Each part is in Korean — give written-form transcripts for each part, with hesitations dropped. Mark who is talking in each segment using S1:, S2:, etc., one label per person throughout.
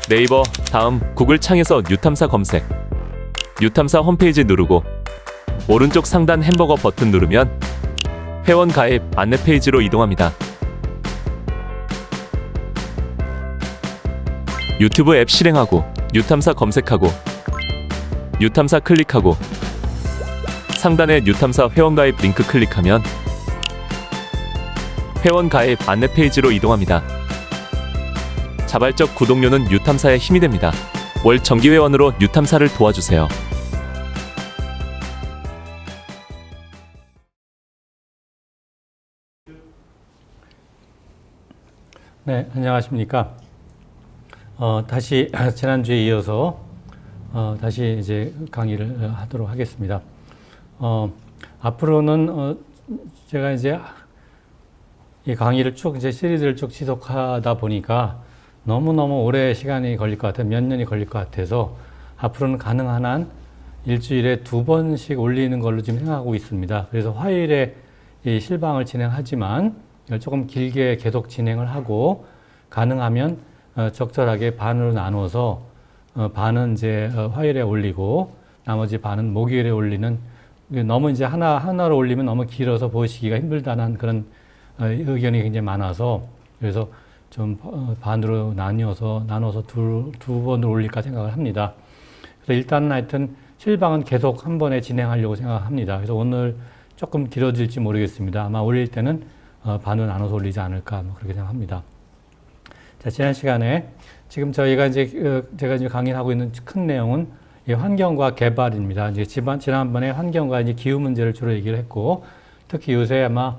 S1: 네이버 다음 구글 창에서 뉴탐사 검색, 뉴탐사 홈페이지 누르고 오른쪽 상단 햄버거 버튼 누르면 회원 가입 안내 페이지로 이동합니다. 유튜브 앱 실행하고 뉴탐사 검색하고 뉴탐사 클릭하고 상단에 뉴탐사 회원가입 링크 클릭하면 회원가입 안내 페이지로 이동합니다. 자발적 구독료는 뉴탐사의 힘이 됩니다. 월 정기회원으로 뉴탐사를 도와주세요.
S2: 네, 안녕하십니까. 다시 지난주에 이어서 다시 이제 강의를 하도록 하겠습니다. 앞으로는 제가 이제 이 강의를 쭉 이제 시리즈를 쭉 지속하다 보니까 너무너무 오래 시간이 걸릴 것 같아요. 몇 년이 걸릴 것 같아서 앞으로는 가능한 한 일주일에 2번씩 올리는 걸로 지금 생각하고 있습니다. 그래서 화요일에 이 실방을 진행하지만 조금 길게 계속 진행을 하고 가능하면 적절하게 반으로 나눠서 반은 이제 화요일에 올리고 나머지 반은 목요일에 올리는, 너무 이제 하나로 올리면 너무 길어서 보시기가 힘들다는 그런 의견이 굉장히 많아서 그래서 좀 반으로 나눠서 두 번으로 올릴까 생각을 합니다. 그래서 일단은 하여튼 실방은 계속 한 번에 진행하려고 생각합니다. 그래서 오늘 조금 길어질지 모르겠습니다. 아마 올릴 때는 반으로 나눠서 올리지 않을까 그렇게 생각합니다. 자, 지난 시간에 지금 저희가 이제 제가 이제 강의하고 있는 큰 내용은 이 환경과 개발입니다. 이제 지난번에 환경과 이제 기후 문제를 주로 얘기를 했고, 특히 요새 아마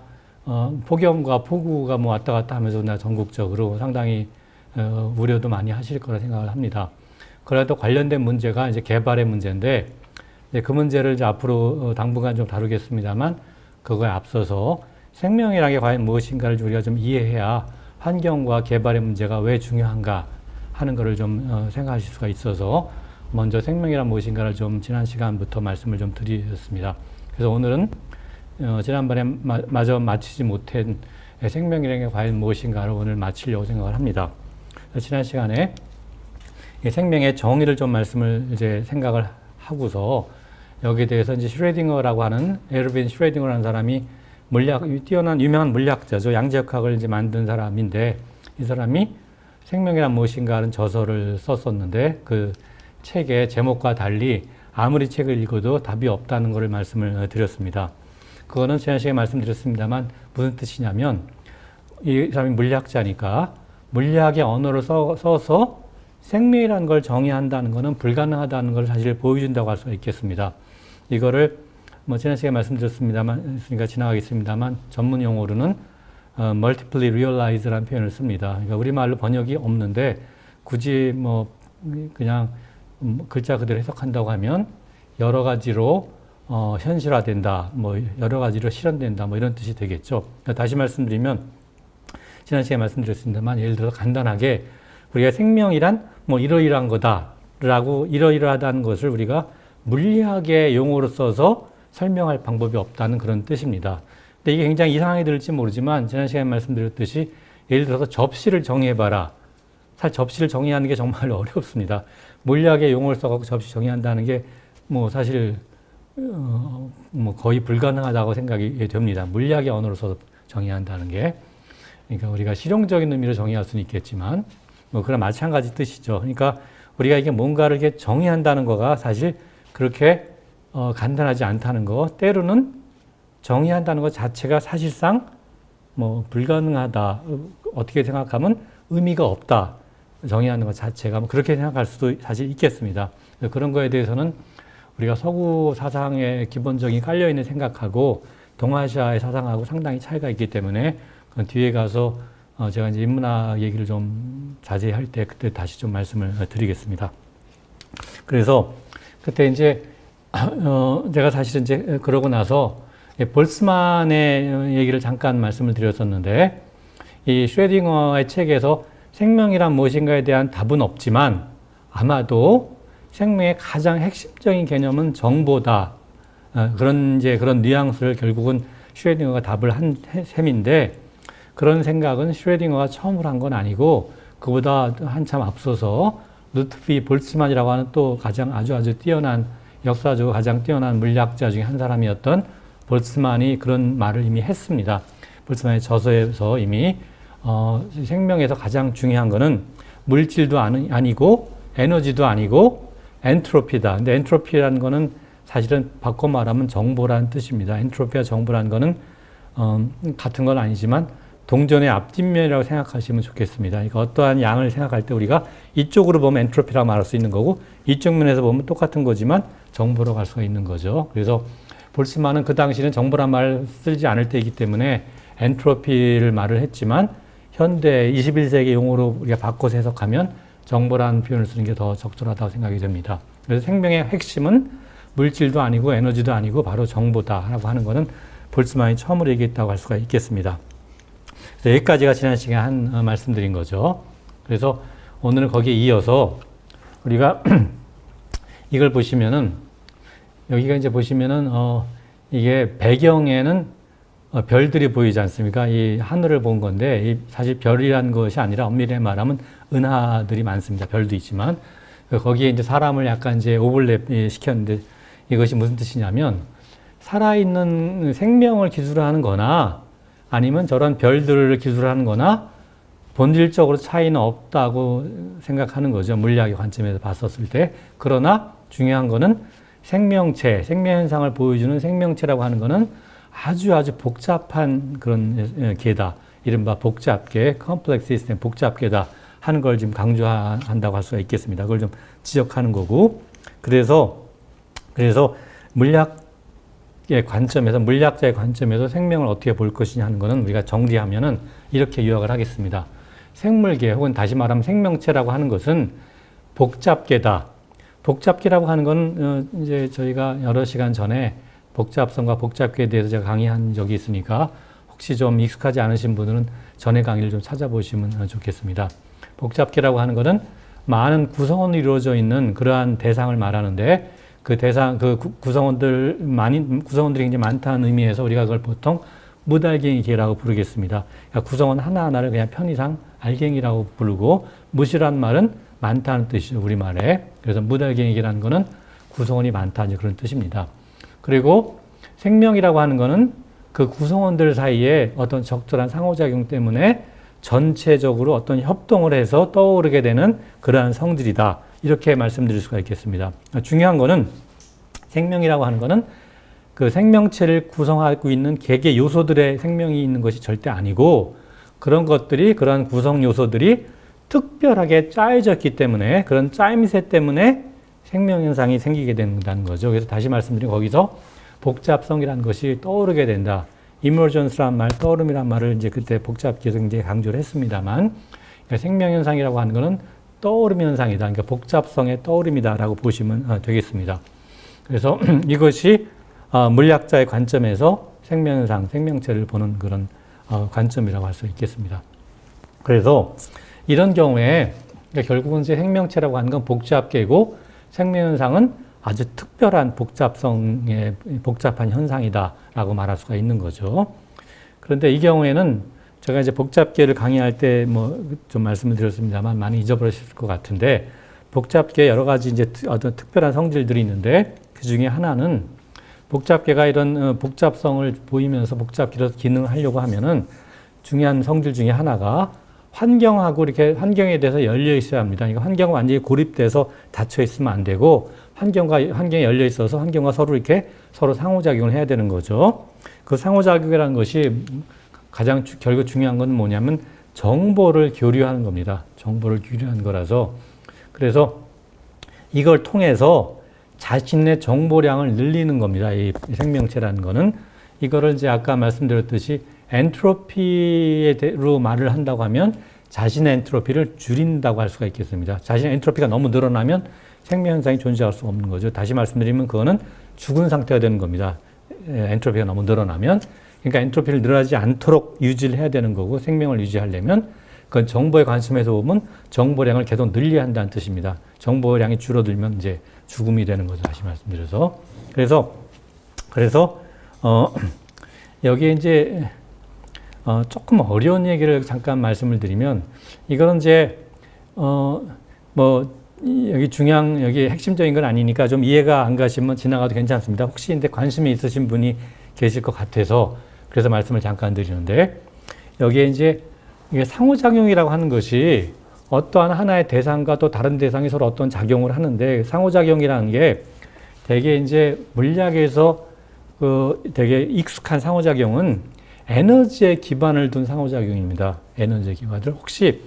S2: 폭염과 폭우가 뭐 왔다 갔다 하면서 전국적으로 상당히 우려도 많이 하실 거라 생각을 합니다. 그래도 관련된 문제가 이제 개발의 문제인데, 그 문제를 이제 앞으로 당분간 좀 다루겠습니다만, 그거에 앞서서 생명이라는 게 과연 무엇인가를 우리가 좀 이해해야 환경과 개발의 문제가 왜 중요한가 하는 것을 좀 생각하실 수가 있어서 먼저 생명이란 무엇인가를 좀 지난 시간부터 말씀을 좀 드렸습니다. 그래서 오늘은 지난번에 마저 마치지 못한 생명이라는 게 과연 무엇인가를 오늘 마치려고 생각을 합니다. 지난 시간에 이 생명의 정의를 좀 말씀을 이제 생각을 하고서 여기에 대해서 이제 슈레딩어라고 하는 에르빈 슈레딩어라는 사람이 뛰어난 유명한 물리학자죠. 양자역학을 이제 만든 사람인데 이 사람이 생명이란 무엇인가 하는 저서를 썼었는데 그 책의 제목과 달리 아무리 책을 읽어도 답이 없다는 것을 말씀을 드렸습니다. 그거는 지난 시간에 말씀드렸습니다만 무슨 뜻이냐면 이 사람이 물리학자니까 물리학의 언어를 써서 생명이라는 걸 정의한다는 것은 불가능하다는 걸 사실 보여준다고 할 수 있겠습니다. 이거를 뭐 지난 시간에 말씀드렸습니다만, 그러니까 지나가겠습니다만 전문 용어로는 multiply realize라는 표현을 씁니다. 그러니까 우리말로 번역이 없는데 굳이 뭐 그냥 글자 그대로 해석한다고 하면 여러 가지로 현실화된다, 뭐 여러 가지로 실현된다, 뭐 이런 뜻이 되겠죠. 그러니까 다시 말씀드리면 지난 시간에 말씀드렸습니다만 예를 들어서 간단하게 우리가 생명이란 뭐 이러이러한 거다라고 이러이러하다는 것을 우리가 물리학의 용어로 써서 설명할 방법이 없다는 그런 뜻입니다. 근데 이게 굉장히 이상하게 들을지 모르지만 지난 시간에 말씀드렸듯이 예를 들어서 접시를 정의해봐라. 사실 접시를 정의하는 게 정말 어렵습니다. 물리학의 용어를 써갖고 접시 정의한다는 게 뭐 사실 뭐 거의 불가능하다고 생각이 됩니다. 물리학의 언어로 써서 정의한다는 게. 그러니까 우리가 실용적인 의미로 정의할 수는 있겠지만 뭐 그런 마찬가지 뜻이죠. 그러니까 우리가 이게 뭔가를 이렇게 정의한다는 거가 사실 그렇게 간단하지 않다는 거, 때로는 정의한다는 것 자체가 사실상 뭐 불가능하다, 어떻게 생각하면 의미가 없다, 정의하는 것 자체가 뭐 그렇게 생각할 수도 사실 있겠습니다. 그런 거에 대해서는 우리가 서구 사상의 기본적인 깔려있는 생각하고 동아시아의 사상하고 상당히 차이가 있기 때문에 뒤에 가서 제가 이제 인문학 얘기를 좀 자세히 할 때 그때 다시 좀 말씀을 드리겠습니다. 그래서 그때 이제 제가 사실 이제 그러고 나서 볼스만의 얘기를 잠깐 말씀을 드렸었는데 이 슈레딩어의 책에서 생명이란 무엇인가에 대한 답은 없지만 아마도 생명의 가장 핵심적인 개념은 정보다. 그런 뉘앙스를 결국은 슈레딩어가 답을 한 셈인데 그런 생각은 슈레딩어가 처음으로 한 건 아니고 그보다 한참 앞서서 루트피 볼츠만이라고 하는 또 가장 아주 뛰어난 역사적으로 가장 뛰어난 물리학자 중에 한 사람이었던 볼츠만이 그런 말을 이미 했습니다. 볼츠만의 저서에서 이미 생명에서 가장 중요한 거는 물질도 아니고 에너지도 아니고 엔트로피다. 근데 엔트로피라는 거는 사실은 바꿔 말하면 정보라는 뜻입니다. 엔트로피와 정보라는 거는 같은 건 아니지만 동전의 앞뒷면이라고 생각하시면 좋겠습니다. 그러니까 어떠한 양을 생각할 때 우리가 이쪽으로 보면 엔트로피라고 말할 수 있는 거고 이쪽 면에서 보면 똑같은 거지만 정보로 갈 수가 있는 거죠. 그래서 볼츠만은 그 당시에는 정보란 말을 쓰지 않을 때이기 때문에 엔트로피를 말을 했지만 현대 21세기 용어로 우리가 바꿔서 해석하면 정보라는 표현을 쓰는 게 더 적절하다고 생각이 됩니다. 그래서 생명의 핵심은 물질도 아니고 에너지도 아니고 바로 정보다라고 하는 것은 볼츠만이 처음으로 얘기했다고 할 수가 있겠습니다. 그래서 여기까지가 지난 시간에 말씀드린 거죠. 그래서 오늘은 거기에 이어서 우리가 이걸 보시면은 여기가 이제 보시면은 이게 배경에는 별들이 보이지 않습니까? 이 하늘을 본 건데 사실 별이라는 것이 아니라 엄밀히 말하면 은하들이 많습니다. 별도 있지만 거기에 이제 사람을 약간 이제 오버랩 시켰는데 이것이 무슨 뜻이냐면 살아있는 생명을 기술로 하는 거나 아니면 저런 별들을 기술로 하는 거나 본질적으로 차이는 없다고 생각하는 거죠. 물리학의 관점에서 봤었을 때. 그러나 중요한 거는 생명체, 생명현상을 보여주는 생명체라고 하는 거는 아주 복잡한 그런 개다. 이른바 복잡계, 컴플렉스 시스템, 복잡계다 하는 걸 지금 강조한다고 할 수가 있겠습니다. 그걸 좀 지적하는 거고. 그래서 물리학의 관점에서, 물리학자의 관점에서 생명을 어떻게 볼 것이냐 하는 거는 우리가 정리하면은 이렇게 요약을 하겠습니다. 생물계 혹은 다시 말하면 생명체라고 하는 것은 복잡계다. 복잡계라고 하는 건 이제 저희가 여러 시간 전에 복잡성과 복잡계에 대해서 제가 강의한 적이 있으니까 혹시 좀 익숙하지 않으신 분들은 전에 강의를 좀 찾아보시면 좋겠습니다. 복잡계라고 하는 것은 많은 구성원으로 이루어져 있는 그러한 대상을 말하는데 그 구성원들이 굉장히 많다는 의미에서 우리가 그걸 보통 무달갱이계라고 부르겠습니다. 그러니까 구성원 하나하나를 그냥 편의상 알갱이라고 부르고 무시란 말은 많다는 뜻이죠, 우리말에. 그래서 무달갱이계라는 거는 구성원이 많다, 이제 그런 뜻입니다. 그리고 생명이라고 하는 거는 그 구성원들 사이에 어떤 적절한 상호작용 때문에 전체적으로 어떤 협동을 해서 떠오르게 되는 그러한 성질이다. 이렇게 말씀드릴 수가 있겠습니다. 중요한 거는 생명이라고 하는 거는 그 생명체를 구성하고 있는 개개 요소들의 생명이 있는 것이 절대 아니고 그런 것들이, 그런 구성 요소들이 특별하게 짜여졌기 때문에 그런 짜임새 때문에 생명현상이 생기게 된다는 거죠. 그래서 다시 말씀드린 거기서 복잡성이라는 것이 떠오르게 된다. emergence란 말, 떠오름이란 말을 이제 그때 복잡계에서 굉장히 강조를 했습니다만 그러니까 생명현상이라고 하는 것은 떠오름 현상이다. 그러니까 복잡성의 떠오름이다라고 보시면 되겠습니다. 그래서 이것이 물리학자의 관점에서 생명현상, 생명체를 보는 그런 관점이라고 할 수 있겠습니다. 그래서 이런 경우에 그러니까 결국은 이제 생명체라고 하는 건 복잡계고 생명현상은 아주 특별한 복잡성의 복잡한 현상이다라고 말할 수가 있는 거죠. 그런데 이 경우에는 제가 이제 복잡계를 강의할 때 뭐 좀 말씀을 드렸습니다만 많이 잊어버리실 것 같은데 복잡계 여러 가지 이제 어떤 특별한 성질들이 있는데 그 중에 하나는 복잡계가 이런 복잡성을 보이면서 복잡계로 기능을 하려고 하면은 중요한 성질 중에 하나가 환경하고 이렇게 환경에 대해서 열려 있어야 합니다. 그러니까 환경과 완전히 고립돼서 닫혀 있으면 안 되고 환경에 열려 있어서 환경과 서로 이렇게 서로 상호작용을 해야 되는 거죠. 그 상호작용이라는 것이 가장 결국 중요한 건 뭐냐면 정보를 교류하는 겁니다. 정보를 교류하는 거라서 그래서 이걸 통해서 자신의 정보량을 늘리는 겁니다. 이 생명체라는 거는 이거를 이제 아까 말씀드렸듯이 엔트로피로 말을 한다고 하면 자신의 엔트로피를 줄인다고 할 수가 있겠습니다. 자신의 엔트로피가 너무 늘어나면 생명현상이 존재할 수 없는 거죠. 다시 말씀드리면 그거는 죽은 상태가 되는 겁니다. 엔트로피가 너무 늘어나면. 그러니까 엔트로피를 늘어나지 않도록 유지를 해야 되는 거고 생명을 유지하려면 그건 정보의 관점에서 보면 정보량을 계속 늘려야 한다는 뜻입니다. 정보량이 줄어들면 이제 죽음이 되는 거죠. 다시 말씀드려서. 그래서 여기에 이제 조금 어려운 얘기를 잠깐 말씀을 드리면 이거는 이제 뭐 여기 여기 핵심적인 건 아니니까 좀 이해가 안 가시면 지나가도 괜찮습니다. 혹시 근데 관심이 있으신 분이 계실 것 같아서 그래서 말씀을 잠깐 드리는데 여기에 이제 이게 상호작용이라고 하는 것이 어떠한 하나의 대상과 또 다른 대상이 서로 어떤 작용을 하는데 상호작용이라는 게 되게 이제 물리학에서 되게 익숙한 상호작용은 에너지에 기반을 둔 상호작용입니다. 에너지의 기반을. 혹시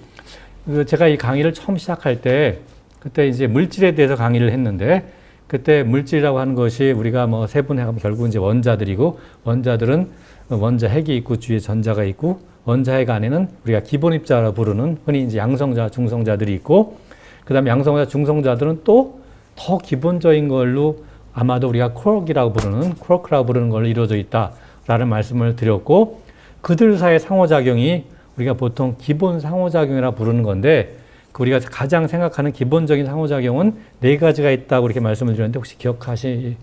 S2: 제가 이 강의를 처음 시작할 때 그때 이제 물질에 대해서 강의를 했는데 그때 물질이라고 하는 것이 우리가 뭐 세분해가면 결국 이제 원자들이고 원자들은 원자 핵이 있고 주위에 전자가 있고 원자 핵 안에는 우리가 기본 입자라 부르는 흔히 이제 양성자, 중성자들이 있고 그다음에 양성자, 중성자들은 또 더 기본적인 걸로 아마도 우리가 쿼크라고 부르는 걸로 이루어져 있다라는 말씀을 드렸고 그들 사이의 상호작용이 우리가 보통 기본 상호작용이라 부르는 건데 우리가 가장 생각하는 기본적인 상호작용은 4가지가 있다고 이렇게 말씀을 드렸는데 혹시 기억하시기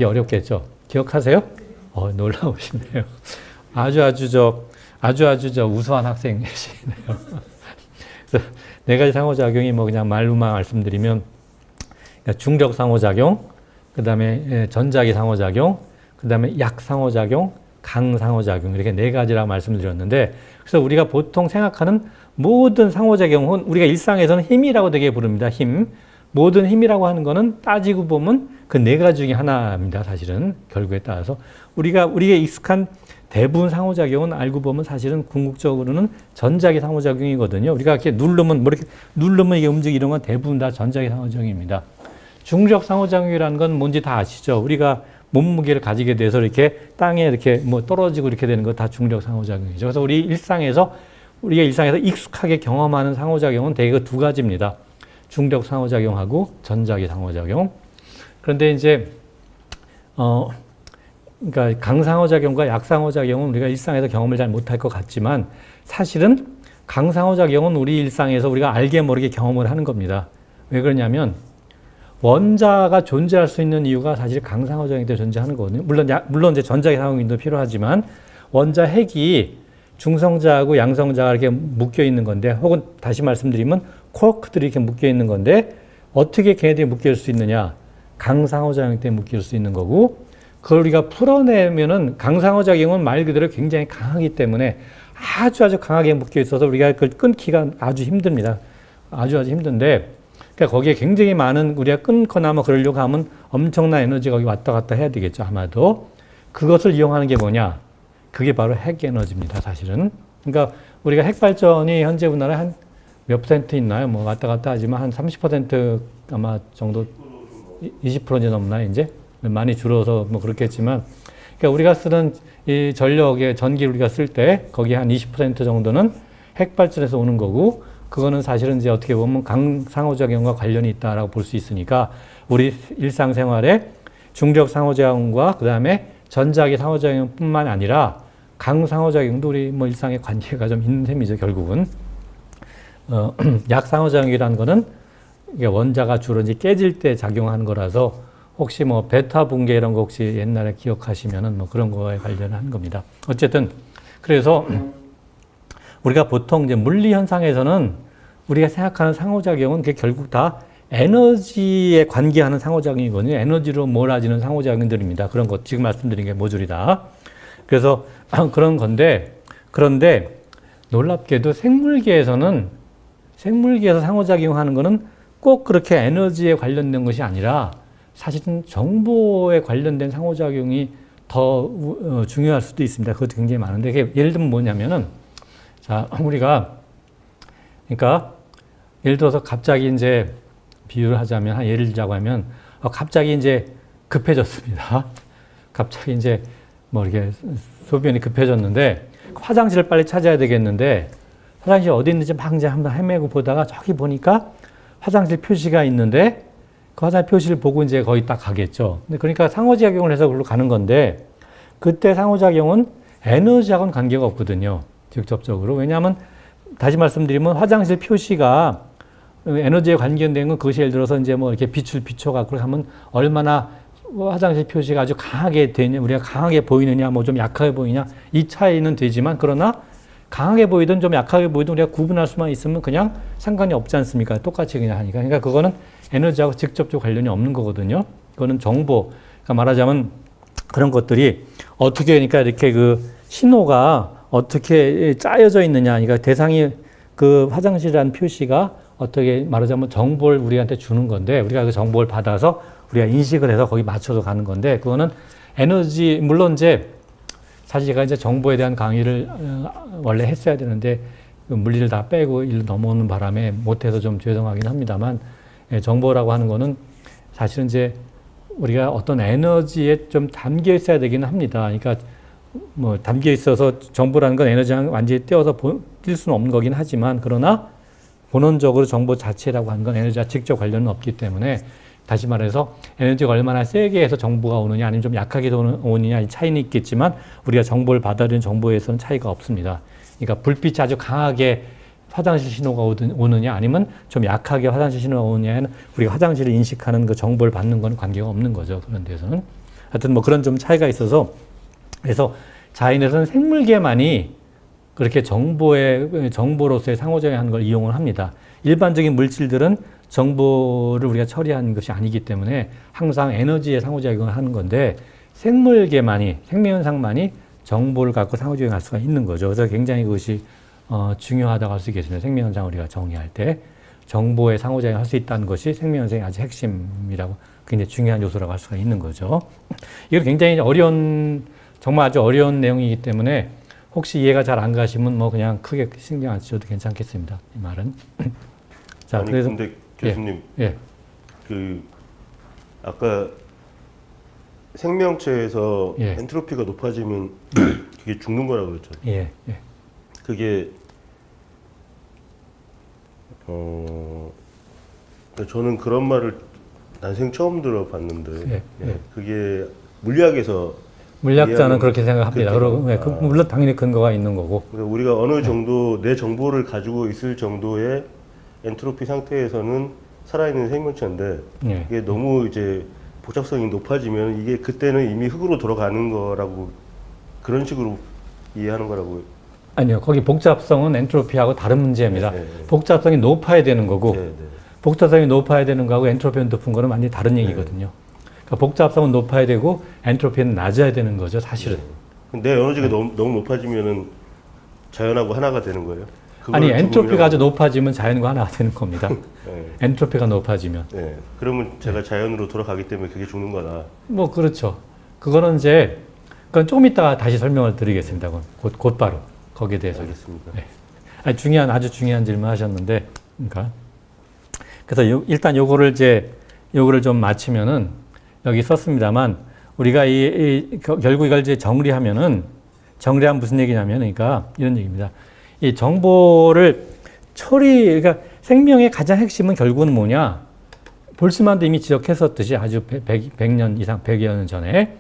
S2: 어렵겠죠? 기억하세요? 놀라우시네요. 아주 우수한 학생이시네요. 그래서 4가지 상호작용이 뭐 그냥 말로만 말씀드리면 중력 상호작용, 그 다음에 전자기 상호작용, 그 다음에 약 상호작용, 강 상호작용 이렇게 4가지라고 말씀드렸는데 그래서 우리가 보통 생각하는 모든 상호작용은 우리가 일상에서는 힘이라고 되게 부릅니다. 힘. 모든 힘이라고 하는 거는 따지고 보면 그 4가지 중에 하나입니다. 사실은 결국에 따라서 우리가 익숙한 대부분 상호작용은 알고 보면 사실은 궁극적으로는 전자기 상호작용이거든요. 우리가 이렇게 누르면 이게 움직이는 이런 건 대부분 다 전자기 상호작용입니다. 중력 상호작용이라는 건 뭔지 다 아시죠? 우리가 몸무게를 가지게 돼서 이렇게 땅에 이렇게 뭐 떨어지고 이렇게 되는 거 다 중력 상호작용이죠. 그래서 우리가 일상에서 익숙하게 경험하는 상호작용은 대개 2가지입니다. 중력 상호작용하고 전자기 상호작용. 그런데 이제 그러니까 강상호작용과 약상호작용은 우리가 일상에서 경험을 잘 못할 것 같지만 사실은 강상호작용은 우리 일상에서 우리가 알게 모르게 경험을 하는 겁니다. 왜 그러냐면 원자가 존재할 수 있는 이유가 사실 강상호작용 때 존재하는 거거든요. 물론 이제 전자기 상호작용도 필요하지만 원자 핵이 중성자하고 양성자가 이렇게 묶여 있는 건데 혹은 다시 말씀드리면 쿼크들이 이렇게 묶여 있는 건데 어떻게 걔네들이 묶일 수 있느냐? 강상호작용 때 묶일 수 있는 거고 그걸 우리가 풀어내면은 강상호작용은 말 그대로 굉장히 강하기 때문에 아주 강하게 묶여 있어서 우리가 그걸 끊기가 아주 힘듭니다. 아주 힘든데 그러니까 거기에 굉장히 많은 우리가 끊거나 뭐 그러려고 하면 엄청난 에너지가 거기 왔다 갔다 해야 되겠죠. 아마도. 그것을 이용하는 게 뭐냐? 그게 바로 핵 에너지입니다. 사실은. 그러니까 우리가 핵 발전이 현재 우리나라에 한 몇 퍼센트 있나요? 뭐 왔다 갔다 하지만 한 30% 아마 정도 20% 넘나 이제 많이 줄어서 뭐 그렇겠지만 그러니까 우리가 쓰는 이 전력의 전기를 우리가 쓸 때 거기 한 20% 정도는 핵 발전에서 오는 거고 그거는 사실은 이제 어떻게 보면 강상호작용과 관련이 있다라고 볼 수 있으니까 우리 일상생활에 중력 상호작용과 그 다음에 전자기 상호작용뿐만 아니라 강상호작용도 우리 뭐 일상에 관계가 좀 있는 셈이죠. 결국은 약상호작용이라는 거는 원자가 주로 이제 깨질 때 작용하는 거라서 혹시 뭐 베타 붕괴 이런 거 혹시 옛날에 기억하시면은 뭐 그런 거에 관련한 겁니다. 어쨌든 그래서 우리가 보통 이제 물리 현상에서는 우리가 생각하는 상호작용은 그게 결국 다 에너지에 관계하는 상호작용이거든요. 에너지로 몰아지는 상호작용들입니다. 그런 것 지금 말씀드린 게 모듈이다. 그래서 그런 건데 그런데 놀랍게도 생물계에서 상호작용하는 거는 꼭 그렇게 에너지에 관련된 것이 아니라 사실은 정보에 관련된 상호작용이 더 중요할 수도 있습니다. 그것도 굉장히 많은데 그게 예를 들면 뭐냐면은 자 우리가 그러니까 예를 들어서 갑자기 이제 비유를 하자면 한 예를 들자고 하면 갑자기 이제 급해졌습니다. 갑자기 이제 뭐 이렇게 소변이 급해졌는데 화장실을 빨리 찾아야 되겠는데 화장실 어디 있는지 막 이제 한번 헤매고 보다가 저기 보니까 화장실 표시가 있는데 그 화장실 표시를 보고 이제 거기 딱 가겠죠. 그러니까 상호작용을 해서 그걸로 가는 건데 그때 상호작용은 에너지하고는 관계가 없거든요. 직접적으로. 왜냐하면 다시 말씀드리면 화장실 표시가 에너지에 관련된 건 그것이 예를 들어서 이제 뭐 이렇게 빛을 비춰갖고 하면 얼마나 화장실 표시가 아주 강하게 되냐, 우리가 강하게 보이느냐, 뭐 좀 약하게 보이냐, 이 차이는 되지만 그러나 강하게 보이든 좀 약하게 보이든 우리가 구분할 수만 있으면 그냥 상관이 없지 않습니까? 똑같이 그냥 하니까. 그러니까 그거는 에너지하고 직접적 관련이 없는 거거든요. 그거는 정보. 그러니까 말하자면 그런 것들이 어떻게 그러니까 이렇게 그 신호가 어떻게 짜여져 있느냐. 그러니까 대상이 그 화장실이라는 표시가 어떻게 말하자면 정보를 우리한테 주는 건데 우리가 그 정보를 받아서 우리가 인식을 해서 거기 맞춰서 가는 건데 그거는 에너지 물론 이제 사실 제가 이제 정보에 대한 강의를 원래 했어야 되는데 그 물리를 다 빼고 일로 넘어오는 바람에 못해서 좀 죄송하긴 합니다만 정보라고 하는 거는 사실은 이제 우리가 어떤 에너지에 좀 담겨 있어야 되기는 합니다. 그러니까 뭐 담겨 있어서 정보라는 건 에너지랑 완전히 떼어서 뛸 수는 없는 거긴 하지만 그러나 본원적으로 정보 자체라고 하는 건 에너지와 직접 관련은 없기 때문에 다시 말해서 에너지가 얼마나 세게 해서 정보가 오느냐 아니면 좀 약하게 오느냐 이 차이는 있겠지만 우리가 정보를 받아들이는 정보에서는 차이가 없습니다. 그러니까 불빛이 아주 강하게 화장실 신호가 오느냐 아니면 좀 약하게 화장실 신호가 오느냐는 우리가 화장실을 인식하는 그 정보를 받는 건 관계가 없는 거죠. 그런 데서는. 하여튼 뭐 그런 좀 차이가 있어서 그래서 자연에서는 생물계만이 그렇게 정보로서의 상호작용하는 걸 이용을 합니다. 일반적인 물질들은 정보를 우리가 처리하는 것이 아니기 때문에 항상 에너지의 상호작용을 하는 건데 생물계만이, 생명현상만이 정보를 갖고 상호작용할 수가 있는 거죠. 그래서 굉장히 그것이 중요하다고 할 수 있겠습니다. 생명현상을 우리가 정의할 때 정보의 상호작용을 할 수 있다는 것이 생명현상의 아주 핵심이라고 굉장히 중요한 요소라고 할 수가 있는 거죠. 이건 굉장히 정말 아주 어려운 내용이기 때문에 혹시 이해가 잘 안 가시면 뭐 그냥 크게 신경 안 쓰셔도 괜찮겠습니다. 이 말은. 자,
S3: 아니,
S2: 그래서
S3: 근데 교수님,
S2: 예.
S3: 그 아까 생명체에서
S2: 예.
S3: 엔트로피가 높아지면 그게 죽는 거라고 그랬잖아요.
S2: 예. 예.
S3: 그게 저는 그런 말을 난생 처음 들어봤는데
S2: 예. 예.
S3: 그게 물리학에서
S2: 물리학자는 그렇게 생각합니다.
S3: 그렇게
S2: 그리고 물론 당연히 근거가 있는 거고.
S3: 그러니까 우리가 어느 정도 내 정보를 가지고 있을 정도의 엔트로피 상태에서는 살아있는 생명체인데
S2: 예.
S3: 이게 너무 이제 복잡성이 높아지면 이게 그때는 이미 흙으로 돌아가는 거라고 그런 식으로 이해하는 거라고.
S2: 아니요. 거기 복잡성은 엔트로피하고 다른 문제입니다.
S3: 네.
S2: 복잡성이 높아야 되는 거고
S3: 네, 네.
S2: 복잡성이 높아야 되는 거하고 엔트로피는 높은 거는 완전히 다른 얘기거든요. 그러니까 복잡성은 높아야 되고 엔트로피는 낮아야 되는 거죠, 사실은.
S3: 내 에너지가 너무 높아지면은 자연하고 하나가 되는 거예요?
S2: 아니,
S3: 그걸
S2: 엔트로피가
S3: 죽으면-
S2: 아주 높아지면 자연과 하나가 되는 겁니다.
S3: 네.
S2: 엔트로피가 높아지면.
S3: 네. 그러면 제가 자연으로 돌아가기 때문에 그게 죽는 거다.
S2: 뭐, 그렇죠. 그거는 이제, 그건 조금 이따가 다시 설명을 드리겠습니다. 그건 곧바로. 거기에 대해서.
S3: 알겠습니다.
S2: 네. 아주 중요한 질문 하셨는데, 그러니까. 그래서 일단 요거를 좀 마치면은, 여기 썼습니다만, 우리가 결국 이걸 이제 정리하면 무슨 얘기냐면, 그러니까 이런 얘기입니다. 이 정보를 그러니까 생명의 가장 핵심은 결국은 뭐냐? 볼스만도 이미 지적했었듯이 아주 100년 이상, 100여 년 전에.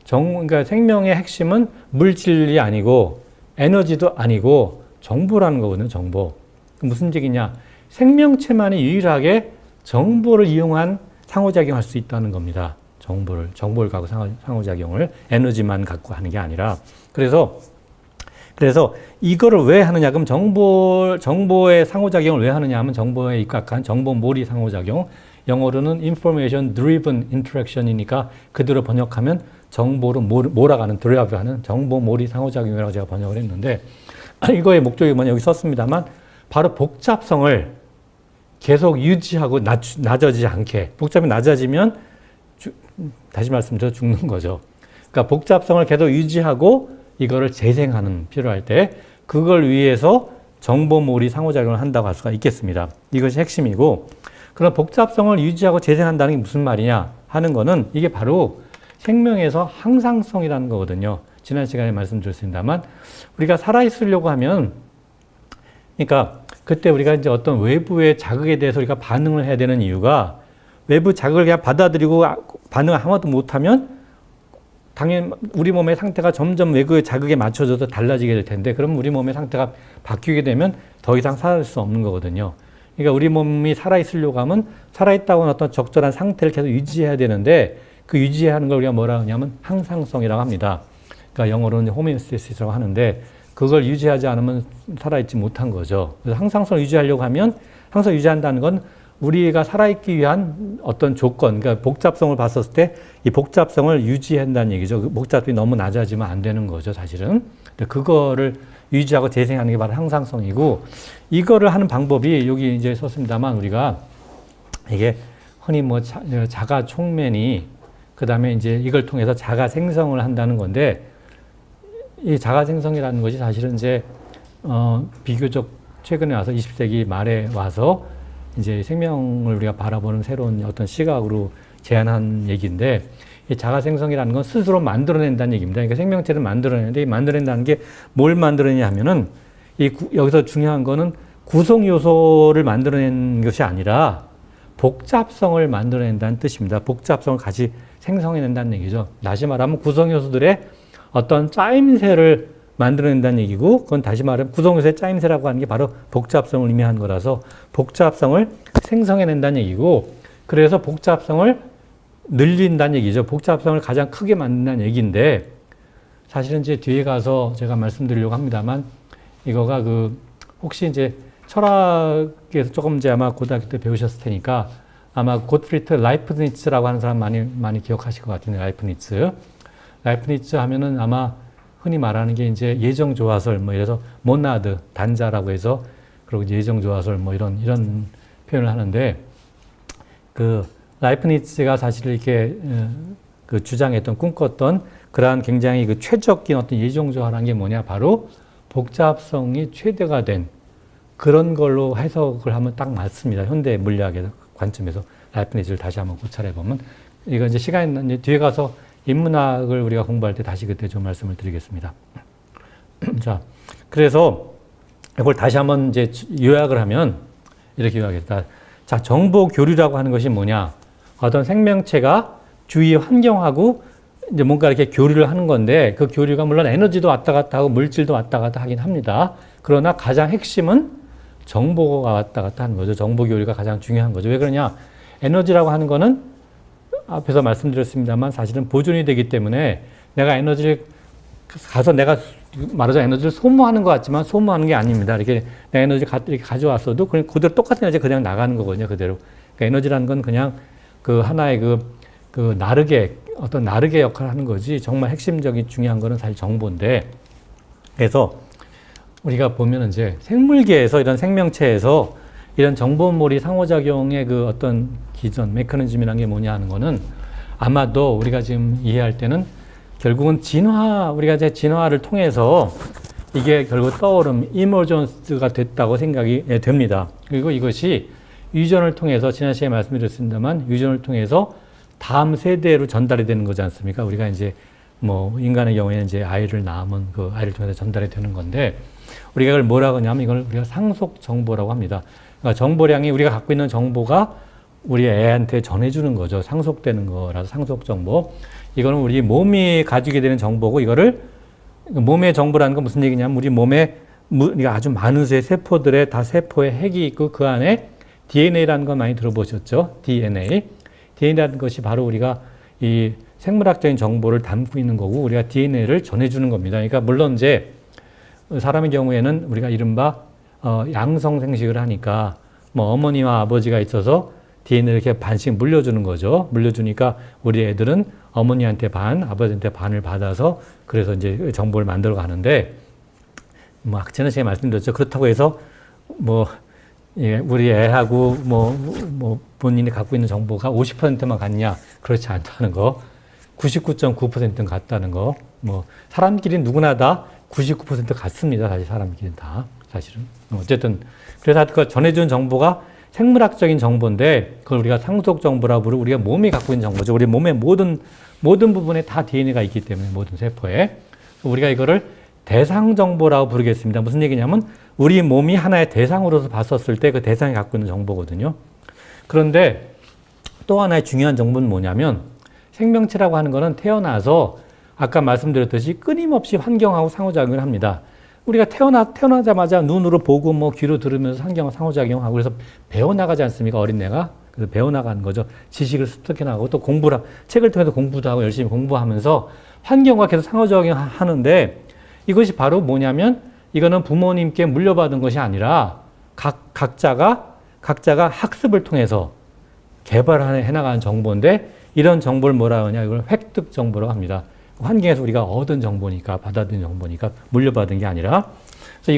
S2: 그러니까 생명의 핵심은 물질이 아니고 에너지도 아니고 정보라는 거거든요, 정보. 무슨 얘기냐? 생명체만이 유일하게 정보를 이용한 상호작용할 수 있다는 겁니다. 정보를 갖고 상호작용을 에너지만 갖고 하는 게 아니라. 그래서 이거를 왜 하느냐? 그럼 정보의 상호작용을 왜 하느냐 하면 정보에 입각한 정보몰이 상호작용. 영어로는 information driven interaction이니까 그대로 번역하면 정보로 몰아가는, 드라이브하는 정보몰이 상호작용이라고 제가 번역을 했는데 이거의 목적이 뭐냐? 여기 썼습니다만 바로 복잡성을 계속 유지하고 낮아지지 않게. 복잡이 낮아지면 다시 말씀드려 죽는 거죠. 그러니까 복잡성을 계속 유지하고 이거를 재생하는 필요할 때 그걸 위해서 정보몰이 상호작용을 한다고 할 수가 있겠습니다. 이것이 핵심이고 그런 복잡성을 유지하고 재생한다는 게 무슨 말이냐 하는 거는 이게 바로 생명에서 항상성이라는 거거든요. 지난 시간에 말씀드렸습니다만 우리가 살아있으려고 하면 그러니까 그때 우리가 이제 어떤 외부의 자극에 대해서 우리가 반응을 해야 되는 이유가 외부 자극을 그냥 받아들이고 반응을 아무것도 못하면 당연히 우리 몸의 상태가 점점 외부의 자극에 맞춰져서 달라지게 될 텐데 그러면 우리 몸의 상태가 바뀌게 되면 더 이상 살 수 없는 거거든요. 그러니까 우리 몸이 살아있으려고 하면 살아있다고 하는 어떤 적절한 상태를 계속 유지해야 되는데 그 유지하는 걸 우리가 뭐라 하냐면 항상성이라고 합니다. 그러니까 영어로는 호메오스테시스라고 하는데 그걸 유지하지 않으면 살아있지 못한 거죠. 그래서 항상성을 유지하려고 하면 항상 유지한다는 건 우리가 살아있기 위한 어떤 조건, 그러니까 복잡성을 봤었을 때 이 복잡성을 유지한다는 얘기죠. 그 복잡성이 너무 낮아지면 안 되는 거죠, 사실은. 그거를 유지하고 재생하는 게 바로 항상성이고, 이거를 하는 방법이 여기 이제 썼습니다만 우리가 이게 흔히 뭐 자가 총면이 그 다음에 이제 이걸 통해서 자가 생성을 한다는 건데, 이 자가 생성이라는 것이 사실은 이제 비교적 최근에 와서 20세기 말에 와서 이제 생명을 우리가 바라보는 새로운 어떤 시각으로 제안한 얘기인데, 이 자가 생성이라는 건 스스로 만들어낸다는 얘기입니다. 그러니까 생명체를 만들어내는데, 이 만들어낸다는 게 뭘 만들어내냐 하면은 여기서 중요한 거는 구성 요소를 만들어낸 것이 아니라 복잡성을 만들어낸다는 뜻입니다. 복잡성을 같이 생성해낸다는 얘기죠. 다시 말하면 구성 요소들의 어떤 짜임새를 만들어낸다는 얘기고, 그건 다시 말하면 구성 요소의 짜임새라고 하는 게 바로 복잡성을 의미하는 거라서 복잡성을 생성해낸다는 얘기고, 그래서 복잡성을 늘린다는 얘기죠. 복잡성을 가장 크게 만든다는 얘기인데, 사실은 이제 뒤에 가서 제가 말씀드리려고 합니다만, 이거가 혹시 이제 철학에서 조금 이제 아마 고등학교 때 배우셨을 테니까, 아마 고트프리드 라이프니츠라고 하는 사람 많이 기억하실 것 같은데, 라이프니츠 하면은 아마 흔히 말하는 게 이제 예정조화설, 뭐 이래서 모나드, 단자라고 해서, 그리고 이제 예정조화설 뭐 이런 표현을 하는데, 라이프니츠가 사실 이렇게 주장했던, 꿈꿨던 그러한 굉장히 최적인 어떤 예정조화라는 게 뭐냐, 바로 복잡성이 최대가 된 그런 걸로 해석을 하면 딱 맞습니다. 현대 물리학의 관점에서 라이프니츠를 다시 한번 고찰해 보면, 이거 이제 시간이 이제 뒤에 가서 인문학을 우리가 공부할 때 다시 그때 좀 말씀을 드리겠습니다. 자, 그래서 이걸 다시 한번 이제 요약을 하면 이렇게 요약했다. 자, 정보 교류라고 하는 것이 뭐냐? 어떤 생명체가 주위 환경하고 이제 뭔가 이렇게 교류를 하는 건데, 그 교류가 물론 에너지도 왔다 갔다 하고 물질도 왔다 갔다 하긴 합니다. 그러나 가장 핵심은 정보가 왔다 갔다 하는 거죠. 정보 교류가 가장 중요한 거죠. 왜 그러냐? 에너지라고 하는 거는 앞에서 말씀드렸습니다만 사실은 보존이 되기 때문에, 내가 에너지를 가서 내가 말하자면 에너지를 소모하는 것 같지만 소모하는 게 아닙니다. 이렇게 내 에너지 이렇게 가져왔어도 그냥 그대로 똑같은 에너지 그냥 나가는 거거든요. 그대로. 그러니까 에너지라는 건 그냥 하나의 어떤 나르게 역할을 하는 거지, 정말 핵심적인 중요한 거는 사실 정보인데, 그래서 우리가 보면 이제 생물계에서 이런 생명체에서 이런 정보몰이 상호작용의 어떤 기전, 메커니즘이라는 게 뭐냐 하는 거는 아마도 우리가 지금 이해할 때는 결국은 우리가 이제 진화를 통해서 이게 결국 떠오름, 이머전스가 됐다고 생각이 됩니다. 그리고 이것이 유전을 통해서, 지난 시간에 말씀드렸습니다만, 유전을 통해서 다음 세대로 전달이 되는 거지 않습니까? 우리가 이제 뭐 인간의 경우에는 이제 아이를 낳으면 그 아이를 통해서 전달이 되는 건데, 우리가 이걸 뭐라고 하냐면 이걸 우리가 상속 정보라고 합니다. 그러니까 정보량이, 우리가 갖고 있는 정보가 우리 애한테 전해주는 거죠. 상속되는 거라서 상속 정보. 이거는 우리 몸이 가지게 되는 정보고, 이거를 몸의 정보라는 건 무슨 얘기냐면, 우리 몸에 아주 많은 수의 세포들의 다 세포에 핵이 있고 그 안에 DNA라는 거 많이 들어보셨죠? DNA라는 것이 바로 우리가 이 생물학적인 정보를 담고 있는 거고, 우리가 DNA를 전해주는 겁니다. 그러니까 물론 이제 사람의 경우에는 우리가 이른바 양성 생식을 하니까 뭐 어머니와 아버지가 있어서 DNA를 이렇게 반씩 물려주는 거죠. 물려주니까 우리 애들은 어머니한테 반, 아버지한테 반을 받아서 그래서 이제 정보를 만들어 가는데, 뭐 지난 시간에 말씀드렸죠. 그렇다고 해서 우리 애하고 본인이 갖고 있는 정보가 50%만 같냐? 그렇지 않다는 거. 99.9%는 같다는 거. 사람끼리 누구나 다 99% 같습니다. 사실 사람끼리는 다. 사실은. 어쨌든. 그래서 그 전해준 정보가 생물학적인 정보인데, 그걸 우리가 상속 정보라고 부르고, 우리가 몸이 갖고 있는 정보죠. 우리 몸의 모든 부분에 다 DNA가 있기 때문에, 모든 세포에. 우리가 이거를 대상 정보라고 부르겠습니다. 무슨 얘기냐면, 우리 몸이 하나의 대상으로서 봤었을 때 그 대상이 갖고 있는 정보거든요. 그런데 또 하나의 중요한 정보는 뭐냐면, 생명체라고 하는 거는 태어나서 아까 말씀드렸듯이 끊임없이 환경하고 상호작용을 합니다. 우리가 태어나자마자 눈으로 보고 귀로 들으면서 환경과 상호작용하고, 그래서 배워나가지 않습니까? 어린애가. 그래서 배워나가는 거죠. 지식을 습득해 나가고, 또 책을 통해서 공부도 하고 열심히 공부하면서 환경과 계속 상호작용하는데, 이것이 바로 뭐냐면 이거는 부모님께 물려받은 것이 아니라 각자가 학습을 통해서 개발해 나가는 정보인데 이런 정보를 뭐라 하냐 이걸 획득 정보라고 합니다. 환경에서 우리가 얻은 정보니까 받아들인 정보니까 물려받은 게 아니라 그래서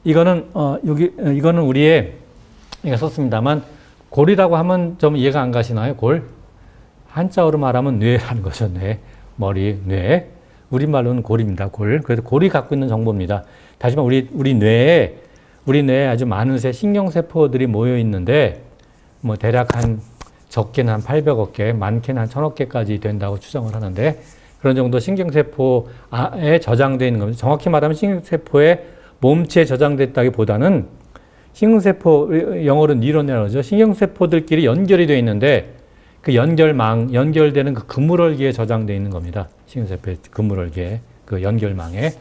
S2: 이거는 우리의 제가 썼습니다만 골이라고 하면 좀 이해가 안 가시나요? 골 한자어로 말하면 뇌라는 거죠. 뇌 머리 뇌 우리말로는 골입니다. 골 그래서 골이 갖고 있는 정보입니다. 다시 말해 우리 뇌에 아주 많은 신경세포들이 모여 있는데 뭐 대략 한 적게는 한 800억 개, 많게는 한 1000억 개까지 된다고 추정을 하는데 그런 정도 신경세포에 저장되어 있는 겁니다. 정확히 말하면 신경세포의 몸체에 저장됐다기보다는 신경세포, 영어로 뉴런이라고 하죠. 신경세포들끼리 연결이 되어 있는데 그 연결되는 그 그물얼기에 저장되어 있는 겁니다. 신경세포의 그물얼기에, 그 연결망에,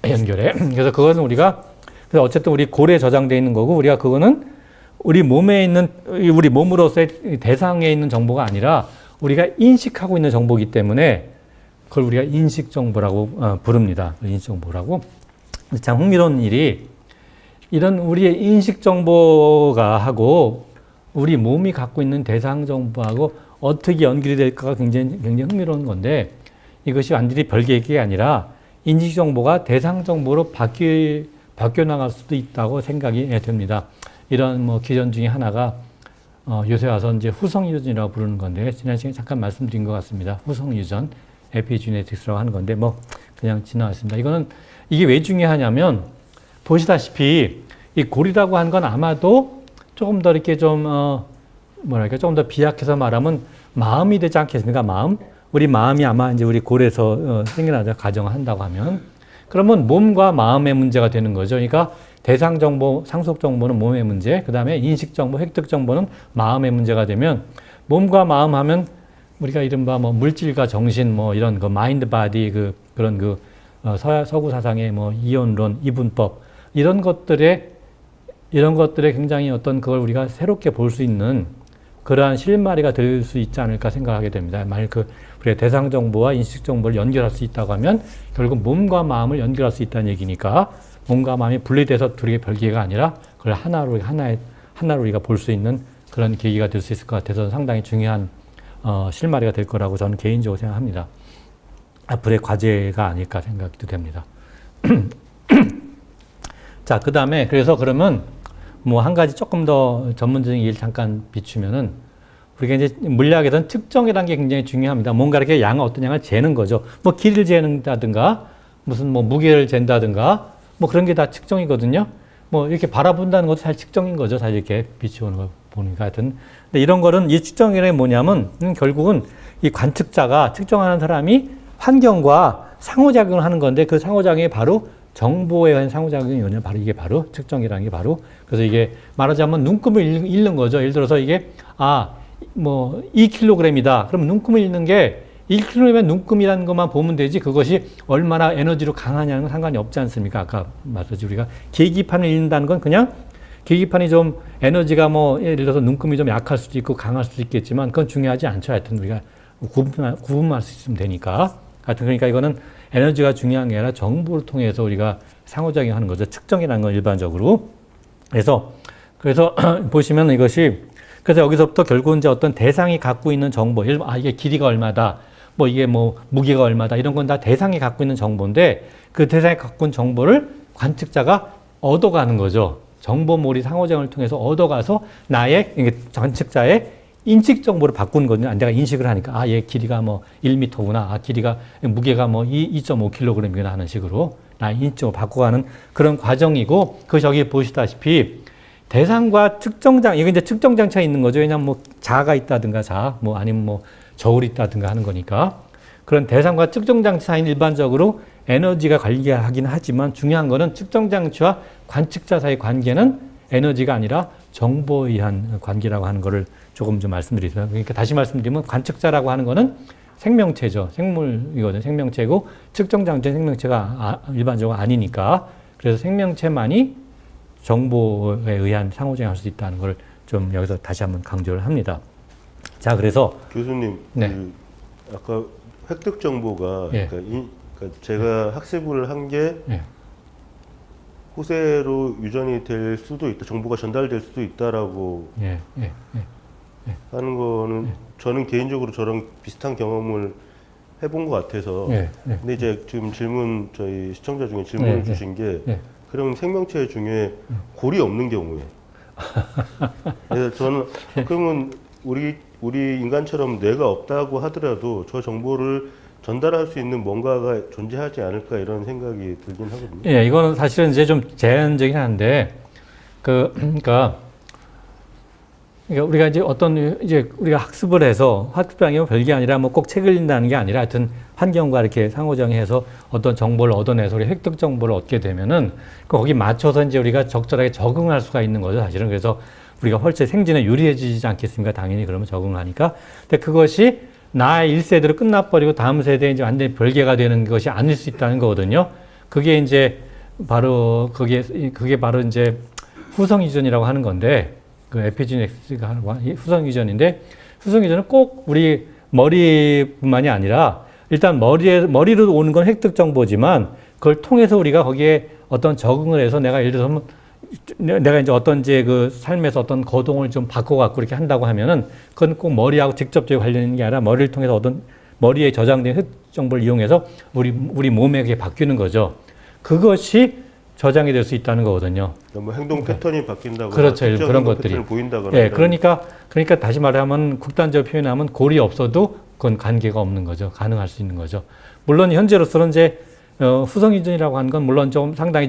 S2: 연결에. 그래서 그거는 그래서 어쨌든 우리 골에 저장되어 있는 거고 우리가 그거는 우리 몸으로서의 대상에 있는 정보가 아니라 우리가 인식하고 있는 정보이기 때문에 그걸 우리가 인식정보라고 부릅니다. 인식정보라고. 참 흥미로운 일이 이런 우리의 인식정보가 하고 우리 몸이 갖고 있는 대상정보하고 어떻게 연결이 될까가 굉장히 흥미로운 건데 이것이 완전히 별개의 게 아니라 인식정보가 대상정보로 바뀌어 나갈 수도 있다고 생각이 됩니다. 이런 뭐 기전 중에 하나가 요새 와서 이제 후성유전이라고 부르는 건데 지난 시간에 잠깐 말씀드린 것 같습니다. 후성유전, 에피지네틱스라고 하는 건데 뭐 그냥 지나갔습니다. 이게 왜 중요하냐면 보시다시피 이 골이라고 하는 건 아마도 조금 더 이렇게 좀 조금 더 비약해서 말하면 마음이 되지 않겠습니까? 마음. 우리 마음이 아마 이제 우리 골에서 생겨나자 가정을 한다고 하면 그러면 몸과 마음의 문제가 되는 거죠. 그러니까 대상 정보, 상속 정보는 몸의 문제, 그 다음에 인식 정보, 획득 정보는 마음의 문제가 되면 몸과 마음 하면 우리가 이른바 뭐 물질과 정신 뭐 이런 그 마인드 바디 그런 서구 사상의 뭐 이원론, 이분법 이런 것들에 굉장히 어떤 그걸 우리가 새롭게 볼 수 있는 그러한 실마리가 될 수 있지 않을까 생각하게 됩니다. 만약 우리가 대상 정보와 인식 정보를 연결할 수 있다고 하면 결국 몸과 마음을 연결할 수 있다는 얘기니까 몸과 마음이 분리돼서 둘이 별개가 아니라 그걸 하나로 우리가 볼 수 있는 그런 계기가 될 수 있을 것 같아서 상당히 중요한 실마리가 될 거라고 저는 개인적으로 생각합니다. 앞으로의 과제가 아닐까 생각도 됩니다. 자, 그 다음에 그래서 그러면 뭐 한 가지 조금 더 전문적인 얘기를 잠깐 비추면은 우리가 이제 물리학에서는 측정이라는 게 굉장히 중요합니다. 뭔가 이렇게 어떤 양을 재는 거죠. 뭐 길이를 재는다든가 무슨 뭐 무게를 잰다든가 뭐 그런 게 다 측정이거든요. 뭐 이렇게 바라본다는 것도 사실 측정인 거죠. 사실 이렇게 비추는 거 보니까 하여튼. 근데 이런 거는 이 측정이라는 게 뭐냐면 결국은 이 관측자가 측정하는 사람이 환경과 상호작용을 하는 건데 그 상호작용이 바로 정보에 의한 상호작용이 오냐 바로 이게 바로 측정이라는 게 바로 그래서 이게 말하자면 눈금을 읽는 거죠. 예를 들어서 이게 뭐 2kg이다. 그럼 눈금을 읽는 게 1kg면 눈금이라는 것만 보면 되지 그것이 얼마나 에너지로 강하냐는 건 상관이 없지 않습니까? 아까 말했듯이 우리가 계기판을 읽는다는 건 그냥 계기판이 좀 에너지가 뭐 예를 들어서 눈금이 좀 약할 수도 있고 강할 수도 있겠지만 그건 중요하지 않죠. 하여튼 우리가 구분할 수 있으면 되니까. 하여튼 그러니까 이거는 에너지가 중요한 게 아니라 정보를 통해서 우리가 상호작용하는 거죠. 측정이라는 건 일반적으로. 그래서 보시면 이것이 그래서 여기서부터 결국은 이제 어떤 대상이 갖고 있는 정보, 예를 들면 이게 길이가 얼마다, 뭐 이게 뭐 무게가 얼마다 이런 건 다 대상이 갖고 있는 정보인데 그 대상이 갖고 있는 정보를 관측자가 얻어가는 거죠. 정보몰이 상호작용을 통해서 얻어가서 나의 관측자의 인식 정보를 바꾸는 거거든요. 내가 인식을 하니까 얘 길이가 뭐 1m구나. 길이가 무게가 뭐 2.5kg이구나 하는 식으로 나의 인식을 바꿔가는 그런 과정이고 그 저기 보시다시피 대상과 측정장 이게 이제 측정 장치가 있는 거죠. 왜냐하면 뭐 자가 있다든가 뭐 아니면 뭐 저울이 있다든가 하는 거니까 그런 대상과 측정 장치 사이는 일반적으로 에너지가 관계하긴 하지만 중요한 거는 측정 장치와 관측자 사이의 관계는 에너지가 아니라 정보에 의한 관계라고 하는 거를 조금 좀 말씀드리세요. 그러니까 다시 말씀드리면 관측자라고 하는 거는 생명체죠. 생물이거든요. 생명체고 측정 장치는 생명체가 일반적으로 아니니까 그래서 생명체만이 정보에 의한 상호작용할 수 있다는 걸 좀 여기서 다시 한번 강조를 합니다. 자, 그래서
S3: 교수님,
S2: 네.
S3: 아까 획득 정보가
S2: 예.
S3: 그러니까 그러니까 제가 학습을 한 게
S2: 예.
S3: 호세로 유전이 될 수도 있다, 정보가 전달될 수도 있다라고
S2: 예. 예. 예.
S3: 하는 거는 저는 개인적으로 저랑 비슷한 경험을 해본 것 같아서.
S2: 예. 예.
S3: 근데 이제 지금 저희 시청자 중에 질문을
S2: 예,
S3: 주신 게
S2: 예.
S3: 그럼 생명체 중에 골이 없는 경우에. 그래서 저는 그러면 우리 인간처럼 뇌가 없다고 하더라도 저 정보를 전달할 수 있는 뭔가가 존재하지 않을까 이런 생각이 들긴 하거든요.
S2: 예, 이거는 사실은 이제 좀 제한적이긴 한데, 그러니까 우리가 이제 우리가 학습을 해서 학습량이 별게 아니라 뭐 꼭 책을 읽는다는 게 아니라 하여튼 환경과 이렇게 상호작용해서 어떤 정보를 얻어내서 우리 획득 정보를 얻게 되면은 거기 맞춰서 이제 우리가 적절하게 적응할 수가 있는 거죠, 사실은. 그래서 우리가 훨씬 생존에 유리해지지 않겠습니까? 당연히 그러면 적응하니까. 근데 그것이 나의 1세대로 끝나버리고 다음 세대에 이제 완전히 별개가 되는 것이 아닐 수 있다는 거거든요. 그게 이제 바로 그게 바로 이제 후성 유전이라고 하는 건데, 그 에피지넥스가 후성 유전인데, 후성 유전은 꼭 우리 머리뿐만이 아니라 일단 머리로 오는 건 획득 정보지만 그걸 통해서 우리가 거기에 어떤 적응을 해서 내가 예를 들어서 내가 이제 어떤 이제 그 삶에서 어떤 거동을 좀 바꿔갖고 이렇게 한다고 하면은 그건 꼭 머리하고 직접적으로 관련 있는 게 아니라 머리를 통해서 어떤 머리에 저장된 획득 정보를 이용해서 우리 몸에 그게 바뀌는 거죠. 그것이 저장이 될 수 있다는 거거든요.
S3: 뭐 행동 패턴이 바뀐다거나,
S2: 그렇죠. 그런 것들이
S3: 패턴을 보인다거나.
S2: 예, 그러니까 다시 말하면 극단적으로 표현하면 골이 없어도 그건 관계가 없는 거죠. 가능할 수 있는 거죠. 물론 현재로서는 이제 후성 유전이라고 하는 건 물론 좀 상당히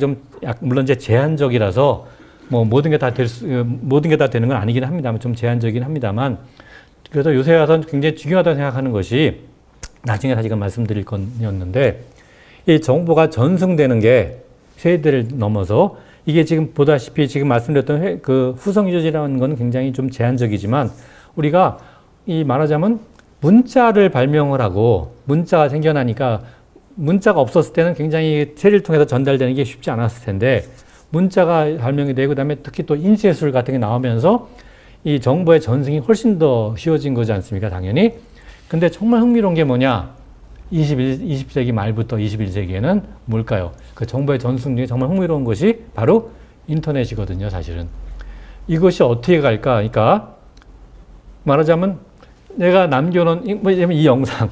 S2: 물론 이제 제한적이라서 뭐 모든 게 다 되는 건 아니긴 합니다만 좀 제한적이긴 합니다만 그래서 요새 와서는 굉장히 중요하다고 생각하는 것이 나중에 다시 말씀드릴 건이었는데 이 정보가 전승되는 게 세대를 넘어서 이게 지금 보다시피 지금 말씀드렸던 그 후성 유전이라는 건 굉장히 좀 제한적이지만 우리가 이 말하자면 문자를 발명을 하고 문자가 생겨나니까 문자가 없었을 때는 굉장히 세를 통해서 전달되는 게 쉽지 않았을 텐데 문자가 발명이 되고 그다음에 특히 또 인쇄술 같은 게 나오면서 이 정보의 전승이 훨씬 더 쉬워진 거지 않습니까? 당연히. 근데 정말 흥미로운 게 뭐냐? 20세기 말부터 21세기에는 뭘까요? 그 정보의 전승 중에 정말 흥미로운 것이 바로 인터넷이거든요, 사실은. 이것이 어떻게 갈까? 그러니까 말하자면 내가 남겨놓은 이 영상은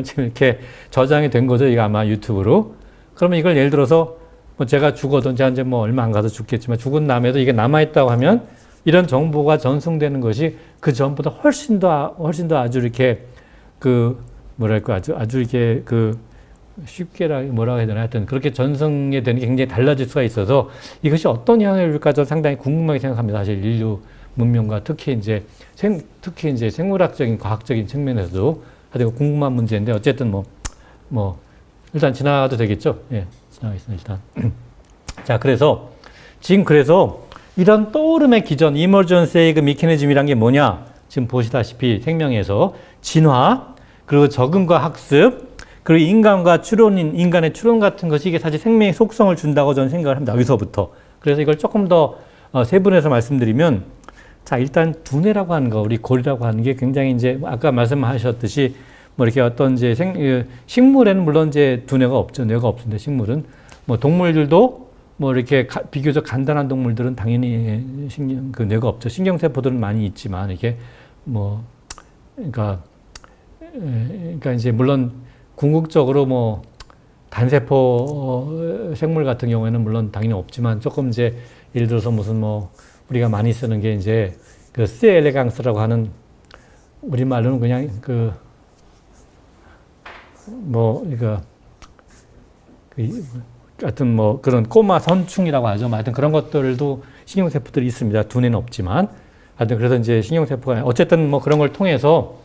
S2: 지금 이렇게 저장이 된 거죠. 이거 아마 유튜브로. 그러면 이걸 예를 들어서 뭐 제가 죽어도 제가 이제 뭐 얼마 안 가서 죽겠지만 죽은 다음에도 이게 남아있다고 하면 이런 정보가 전송되는 것이 그 전보다 훨씬 더 아주 이렇게 뭐랄까 아주 이렇게 쉽게 뭐라고 해야 되나 하여튼 그렇게 전송이 되는 게 굉장히 달라질 수가 있어서 이것이 어떤 영향을 줄까 저 상당히 궁금하게 생각합니다. 사실 인류 문명과 특히 이제 생물학적인 과학적인 측면에서도 아주 궁금한 문제인데 어쨌든 뭐 일단 지나가도 되겠죠? 예, 지나가겠습니다 일단. 자, 그래서 이런 떠오름의 기전, 이머전스의 그 미케니즘이란 게 뭐냐? 지금 보시다시피 생명에서 진화, 그리고 적응과 학습, 그리고 인간의 추론 같은 것이 이게 사실 생명의 속성을 준다고 저는 생각을 합니다. 여기서부터. 그래서 이걸 조금 더 세분해서 말씀드리면, 자, 일단 두뇌라고 하는 거, 우리 골이라고 하는 게 굉장히 이제 아까 말씀하셨듯이 뭐 이렇게 어떤 이제 식물에는 물론 이제 두뇌가 없죠. 뇌가 없는데 식물은 뭐 동물들도 뭐 이렇게 비교적 간단한 동물들은 당연히 뇌가 없죠. 신경세포들은 많이 있지만 이게 그러니까 이제 물론 궁극적으로 뭐 단세포 생물 같은 경우에는 물론 당연히 없지만 조금 이제 예를 들어서 무슨 우리가 많이 쓰는 게 이제 그 C. 엘레강스라고 하는 우리말로는 그냥 하여튼 그런 꼬마 선충이라고 하죠. 하여튼 그런 것들도 신경세포들이 있습니다. 두뇌는 없지만. 하여튼 그래서 이제 신경세포가 어쨌든 그런 걸 통해서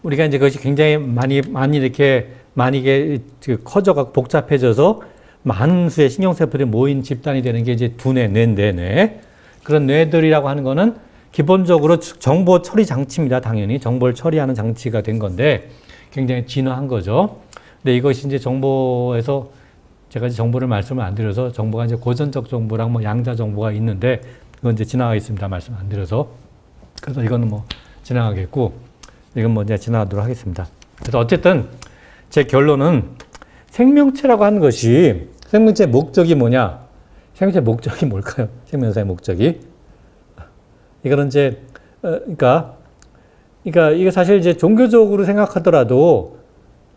S2: 우리가 이제 그것이 굉장히 많이 이게 커져가고 복잡해져서 많은 수의 신경세포들이 모인 집단이 되는 게 이제 두뇌, 뇌. 그런 뇌들이라고 하는 거는 기본적으로 정보 처리 장치입니다. 당연히 정보를 처리하는 장치가 된 건데 굉장히 진화한 거죠. 근데 이것이 이제 정보에서 제가 이제 정보를 말씀을 안 드려서 정보가 이제 고전적 정보랑 양자 정보가 있는데 그건 이제 지나가겠습니다. 말씀 안 드려서. 그래서 이거는 지나가겠고 이건 이제 지나가도록 하겠습니다. 그래서 어쨌든 제 결론은 생명체라고 하는 것이 생명체의 목적이 뭐냐? 생명체의 목적이 뭘까요? 생명사의 목적이 이거는 이제 그러니까 이게 사실 이제 종교적으로 생각하더라도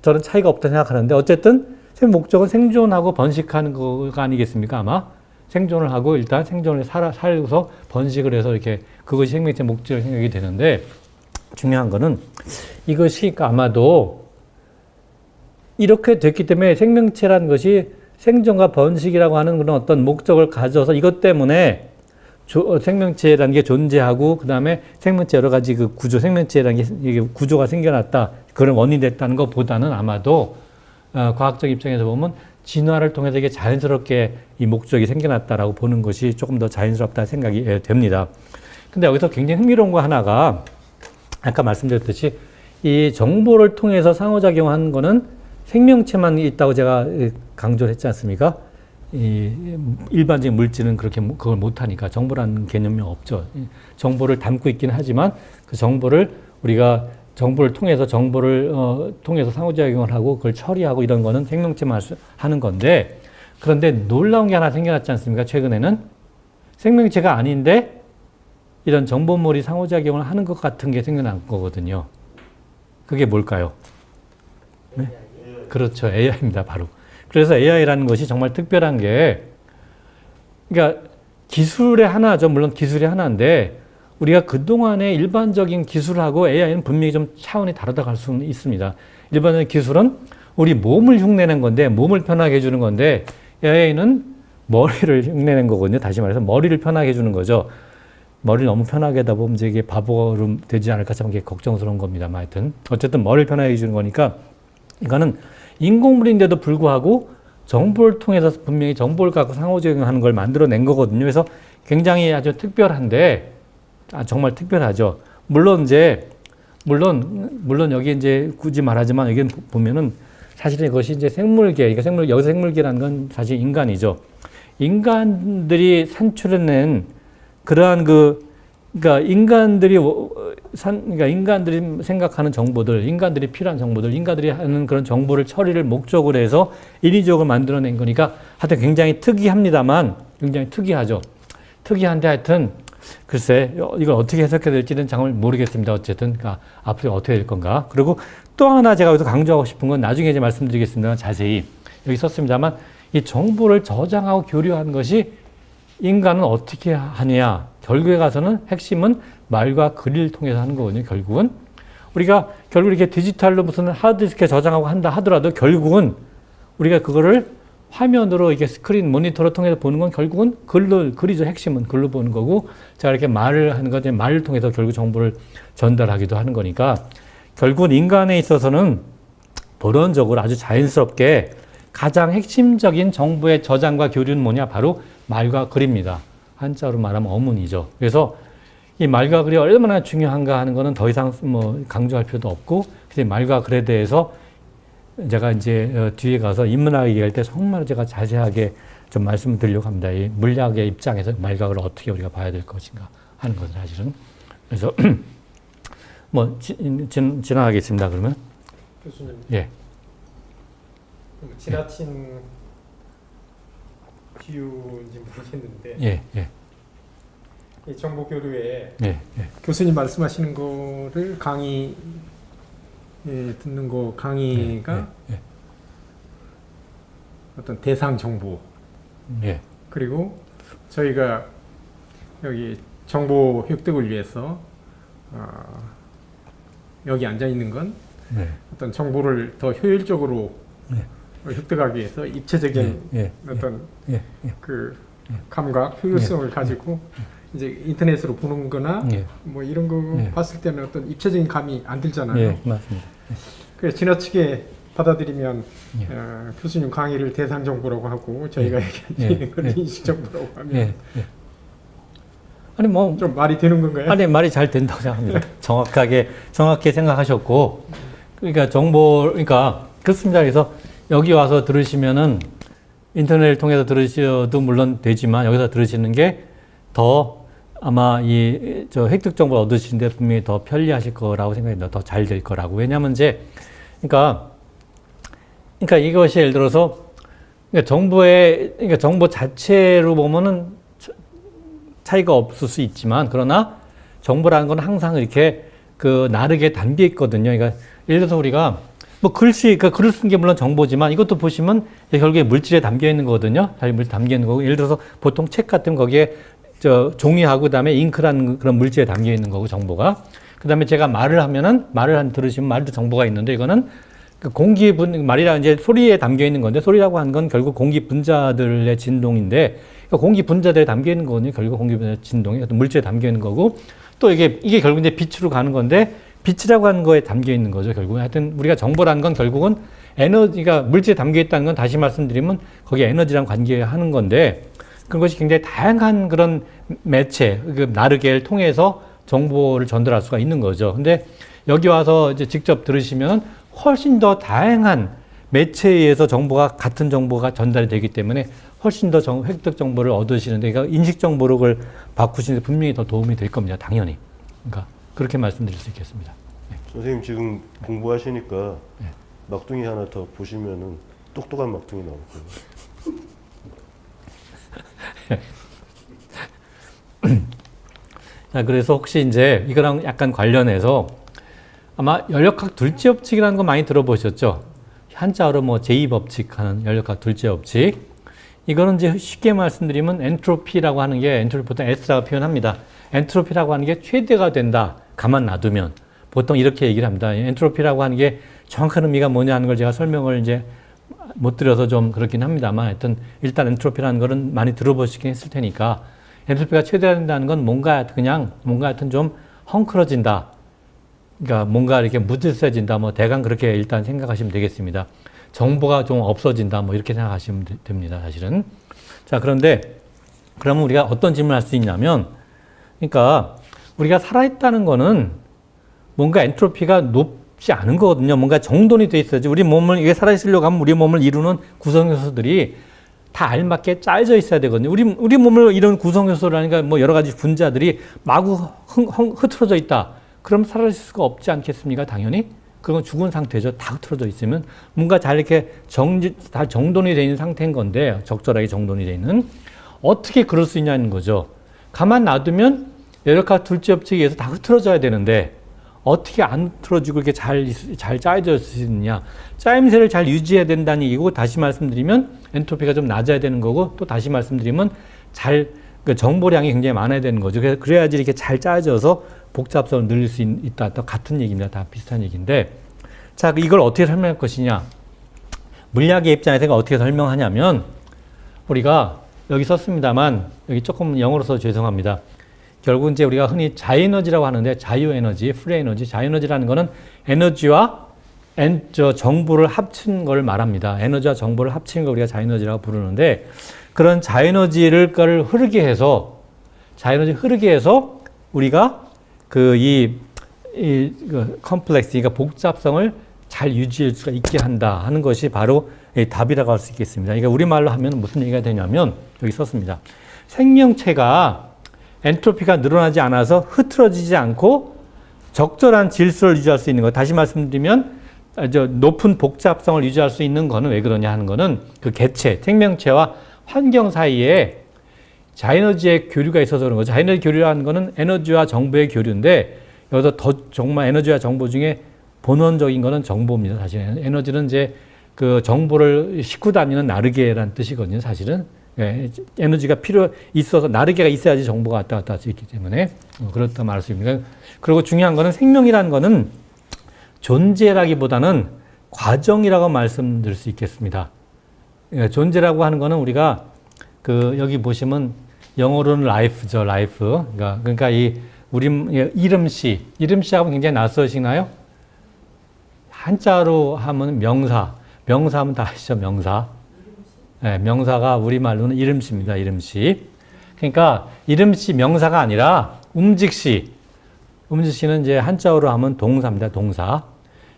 S2: 저는 차이가 없다 생각하는데 어쨌든 목적은 생존하고 번식하는 거가 아니겠습니까? 아마 생존을 하고 일단 생존을 살고서 번식을 해서 이렇게 그것이 생명체 목적으로 생각이 되는데 중요한 거는 이것이 그러니까 아마도 이렇게 됐기 때문에 생명체라는 것이 생존과 번식이라고 하는 그런 어떤 목적을 가져서 이것 때문에 생명체라는 게 존재하고 그 다음에 생명체 여러 가지 그 구조, 생명체라는 게 이게 구조가 생겨났다 그런 원인이 됐다는 것보다는 아마도 과학적 입장에서 보면 진화를 통해서 이게 자연스럽게 이 목적이 생겨났다라고 보는 것이 조금 더 자연스럽다 생각이 됩니다. 근데 여기서 굉장히 흥미로운 거 하나가 아까 말씀드렸듯이 이 정보를 통해서 상호작용하는 거는 생명체만 있다고 제가 강조를 했지 않습니까? 이 일반적인 물질은 그렇게 그걸 못하니까 정보라는 개념이 없죠. 정보를 담고 있긴 하지만 그 정보를 우리가 정보를 통해서 상호작용을 하고 그걸 처리하고 이런 거는 생명체만 하는 건데 그런데 놀라운 게 하나 생겨났지 않습니까? 최근에는 생명체가 아닌데 이런 정보물이 상호작용을 하는 것 같은 게 생겨난 거거든요. 그게 뭘까요? 네? 그렇죠. AI입니다. 바로. 그래서 AI라는 것이 정말 특별한 게 그러니까 기술의 하나죠. 물론 기술의 하나인데 우리가 그동안의 일반적인 기술하고 AI는 분명히 좀 차원이 다르다고 할 수는 있습니다. 일반적인 기술은 우리 몸을 흉내낸 건데 몸을 편하게 해주는 건데 AI는 머리를 흉내낸 거거든요. 다시 말해서 머리를 편하게 해주는 거죠. 머리를 너무 편하게 하다 보면 이게 바보로 되지 않을까 참 걱정스러운 겁니다만 하여튼 어쨌든 머리를 편하게 해주는 거니까 이거는 인공물인데도 불구하고 정보를 통해서 분명히 정보를 갖고 상호작용하는 걸 만들어낸 거거든요. 그래서 굉장히 아주 특별한데 정말 특별하죠. 물론 여기 이제 굳이 말하지만 여기 보면은 사실은 이것이 이제 생물계, 그러니까 여기서 생물계라는 건 사실 인간이죠. 인간들이 산출해낸 그러한 그러니까 인간들이 생각하는 정보들, 인간들이 필요한 정보들, 인간들이 하는 그런 정보를 처리를 목적으로 해서 인위적으로 만들어낸 거니까 하여튼 굉장히 특이합니다만, 굉장히 특이하죠. 특이한데 하여튼 글쎄 이걸 어떻게 해석해야 될지는 정말 모르겠습니다. 어쨌든 그러니까 앞으로 어떻게 될 건가. 그리고 또 하나 제가 여기서 강조하고 싶은 건 나중에 이제 말씀드리겠습니다. 자세히 여기 썼습니다만 이 정보를 저장하고 교류하는 것이 인간은 어떻게 하느냐. 결국에 가서는 핵심은 말과 글을 통해서 하는 거거든요. 결국은 우리가 결국 이렇게 디지털로 무슨 하드디스크에 저장하고 한다 하더라도 결국은 우리가 그거를 화면으로 이게 스크린 모니터를 통해서 보는 건 결국은 글이죠. 핵심은 글로 보는 거고 제가 이렇게 말을 하는 건 말을 통해서 결국 정보를 전달하기도 하는 거니까 결국은 인간에 있어서는 본원적으로 아주 자연스럽게 가장 핵심적인 정보의 저장과 교류는 뭐냐? 바로 말과 글입니다. 한자로 말하면 어문이죠. 그래서 이 말과 글이 얼마나 중요한가 하는 거는 더 이상 뭐 강조할 필요도 없고, 그래서 말과 글에 대해서 제가 이제 뒤에 가서 인문학 얘기할 때 정말 제가 자세하게 좀 말씀드리려고 합니다. 이 물리학의 입장에서 말과 글을 어떻게 우리가 봐야 될 것인가 하는 것은 사실은. 그래서 뭐 지나가겠습니다. 그러면
S4: 교수님.
S2: 예.
S4: 지나친 비유인지 모르겠는데.
S2: 예. 예.
S4: 이 정보 교류에
S2: 예. 예.
S4: 교수님 말씀하시는 거를 강의 듣는 거 강의가
S2: 예. 예.
S4: 어떤 대상 정보.
S2: 예.
S4: 그리고 저희가 여기 정보 획득을 위해서 여기 앉아 있는 건
S2: 네.
S4: 어떤 정보를 더 효율적으로
S2: 네.
S4: 획득하기 위해서 입체적인 어떤 그 감각, 효율성을 가지고 이제 인터넷으로 보는 거나 뭐 이런 거 봤을 때는 어떤 입체적인 감이 안 들잖아요.
S2: 예, 맞습니다.
S4: 그래서 지나치게 받아들이면 교수님 강의를 대상 정보라고 하고 저희가 얘기하는 건 인식 정보라고 하면
S2: 아니 뭐
S4: 좀 말이 되는 건가요?
S2: 아니 말이 잘 된다고 생각합니다. 정확하게 생각하셨고, 그러니까 그러니까 그렇습니다. 그래서 여기 와서 들으시면은 인터넷을 통해서 들으셔도 물론 되지만 여기서 들으시는 게 더 아마 저 획득 정보를 얻으시는데 분명히 더 편리하실 거라고 생각합니다. 더 잘 될 거라고. 왜냐하면 이제 그러니까 그러니까 이것이 예를 들어서 그러니까 정보 자체로 보면은 차이가 없을 수 있지만 그러나 정보라는 건 항상 이렇게 그 나르게 담겨 있거든요. 그러니까 예를 들어서 우리가 뭐 그러니까 글을 쓴 게 물론 정보지만 이것도 보시면 결국에 물질에 담겨 있는 거거든요. 잘 물질 담겨 있는 거고 예를 들어서 보통 책 같은 거기에 종이하고 그다음에 잉크라는 그런 물질에 담겨 있는 거고 정보가 그다음에 제가 말을 하면은 들으시면 말도 정보가 있는데 이거는 그 말이라 이제 소리에 담겨 있는 건데 소리라고 하는 건 결국 공기 분자들의 진동인데 그러니까 공기 분자들에 담겨 있는 거거든요. 결국 공기 분자 진동이 어떤 물질에 담겨 있는 거고 또 이게 결국 이제 빛으로 가는 건데 빛이라고 하는 거에 담겨 있는 거죠. 결국은 하여튼 우리가 정보라는 건 결국은 에너지가 물질에 담겨 있다는 건 다시 말씀드리면 거기에 에너지랑 관계하는 건데 그것이 굉장히 다양한 그런 매체, 그 나르게를 통해서 정보를 전달할 수가 있는 거죠. 근데 여기 와서 이제 직접 들으시면 훨씬 더 다양한 매체에 의해서 같은 정보가 전달이 되기 때문에 훨씬 더 획득 정보를 얻으시는데, 그러니까 인식 정보력을 바꾸시는데 분명히 더 도움이 될 겁니다. 당연히. 그러니까 그렇게 말씀드릴 수 있겠습니다. 네.
S3: 선생님 지금 공부하시니까
S2: 네.
S3: 막둥이 하나 더 보시면은 똑똑한 막둥이 나올 거예요.
S2: 자, 그래서 혹시 이제 이거랑 약간 관련해서 아마 연력학 둘째 법칙이라는 거 많이 들어보셨죠? 한자어로 뭐 제2법칙 하는 연력학 둘째 법칙. 이거는 이제 쉽게 말씀드리면 엔트로피라고 하는 게 엔트로피 보통 S라고 표현합니다. 엔트로피라고 하는 게 최대가 된다. 가만 놔두면. 보통 이렇게 얘기를 합니다. 엔트로피라고 하는 게 정확한 의미가 뭐냐 하는 걸 제가 설명을 이제 못 드려서 좀 그렇긴 합니다만 하여튼 일단 엔트로피라는 거는 많이 들어보시긴 했을 테니까 엔트로피가 최대화된다는 건 뭔가 하여튼 좀 헝클어진다. 그러니까 뭔가 이렇게 무질서해진다. 뭐 대강 그렇게 일단 생각하시면 되겠습니다. 정보가 좀 없어진다. 뭐 이렇게 생각하시면 됩니다. 사실은. 자, 그런데 그러면 우리가 어떤 질문을 할 수 있냐면 그러니까 우리가 살아있다는 거는 뭔가 엔트로피가 높지 않은 거거든요. 뭔가 정돈이 돼 있어야지. 우리 몸을 이게 살아있으려고 하면 우리 몸을 이루는 구성요소들이 다 알맞게 짜여져 있어야 되거든요. 우리 몸을 이루는 구성요소라니까 뭐 여러 가지 분자들이 마구 흐트러져 있다. 그럼 살아있을 수가 없지 않겠습니까? 당연히. 그건 죽은 상태죠. 다 흐트러져 있으면. 뭔가 잘 이렇게 다 정돈이 되어 있는 상태인 건데, 적절하게 정돈이 되어 있는. 어떻게 그럴 수 있냐는 거죠. 가만 놔두면 연력학 둘째 법칙에 의해서 다 흐트러져야 되는데, 어떻게 안 흐트러지고 이렇게 잘 짜여질 수 있느냐. 짜임새를 잘 유지해야 된다는 얘기고, 다시 말씀드리면 엔트로피가 좀 낮아야 되는 거고, 또 다시 말씀드리면 그 정보량이 굉장히 많아야 되는 거죠. 그래야지 이렇게 잘 짜여져서 복잡성을 늘릴 수 있다. 또 같은 얘기입니다. 다 비슷한 얘기인데. 자, 이걸 어떻게 설명할 것이냐. 물리학의 입장에서 어떻게 설명하냐면, 우리가 여기 썼습니다만, 여기 조금 영어로 써서 죄송합니다. 결국 이제 우리가 흔히 자유에너지라고 하는데, 자유에너지, 프리에너지, 자유에너지라는 거는 에너지와 정보를 합친 걸 말합니다. 에너지와 정보를 합친 걸 우리가 자유에너지라고 부르는데, 그런 자유에너지를 흐르게 해서 우리가 컴플렉스, 그러니까 복잡성을 잘 유지할 수가 있게 한다 하는 것이 바로 답이라고 할 수 있겠습니다. 그러니까 우리말로 하면 무슨 얘기가 되냐면, 여기 썼습니다. 생명체가 엔트로피가 늘어나지 않아서 흐트러지지 않고 적절한 질서를 유지할 수 있는 것. 다시 말씀드리면, 높은 복잡성을 유지할 수 있는 거는 왜 그러냐 하는 거는 그 개체, 생명체와 환경 사이에 자에너지의 교류가 있어서 그런 거죠. 자에너지 교류라는 거는 에너지와 정보의 교류인데, 여기서 정말 에너지와 정보 중에 본원적인 거는 정보입니다. 사실 에너지는 이제 그 정보를 싣고 다니는 나르게라는 뜻이거든요. 사실은. 예, 에너지가 있어서 나르게가 있어야지 정보가 왔다 갔다 할 수 있기 때문에 그렇다 말할 수 있습니다. 그리고 중요한 거는 생명이라는 거는 존재라기보다는 과정이라고 말씀드릴 수 있겠습니다. 예, 존재라고 하는 거는 우리가 여기 보시면 영어로는 life죠, life. 그러니까 이름씨하고 굉장히 낯서시나요? 한자로 하면 명사하면 다 아시죠, 명사. 네, 명사가 우리말로는 이름씨입니다, 이름씨. 그러니까 이름씨 명사가 아니라 움직시. 움직시는 이제 한자어로 하면 동사입니다, 동사.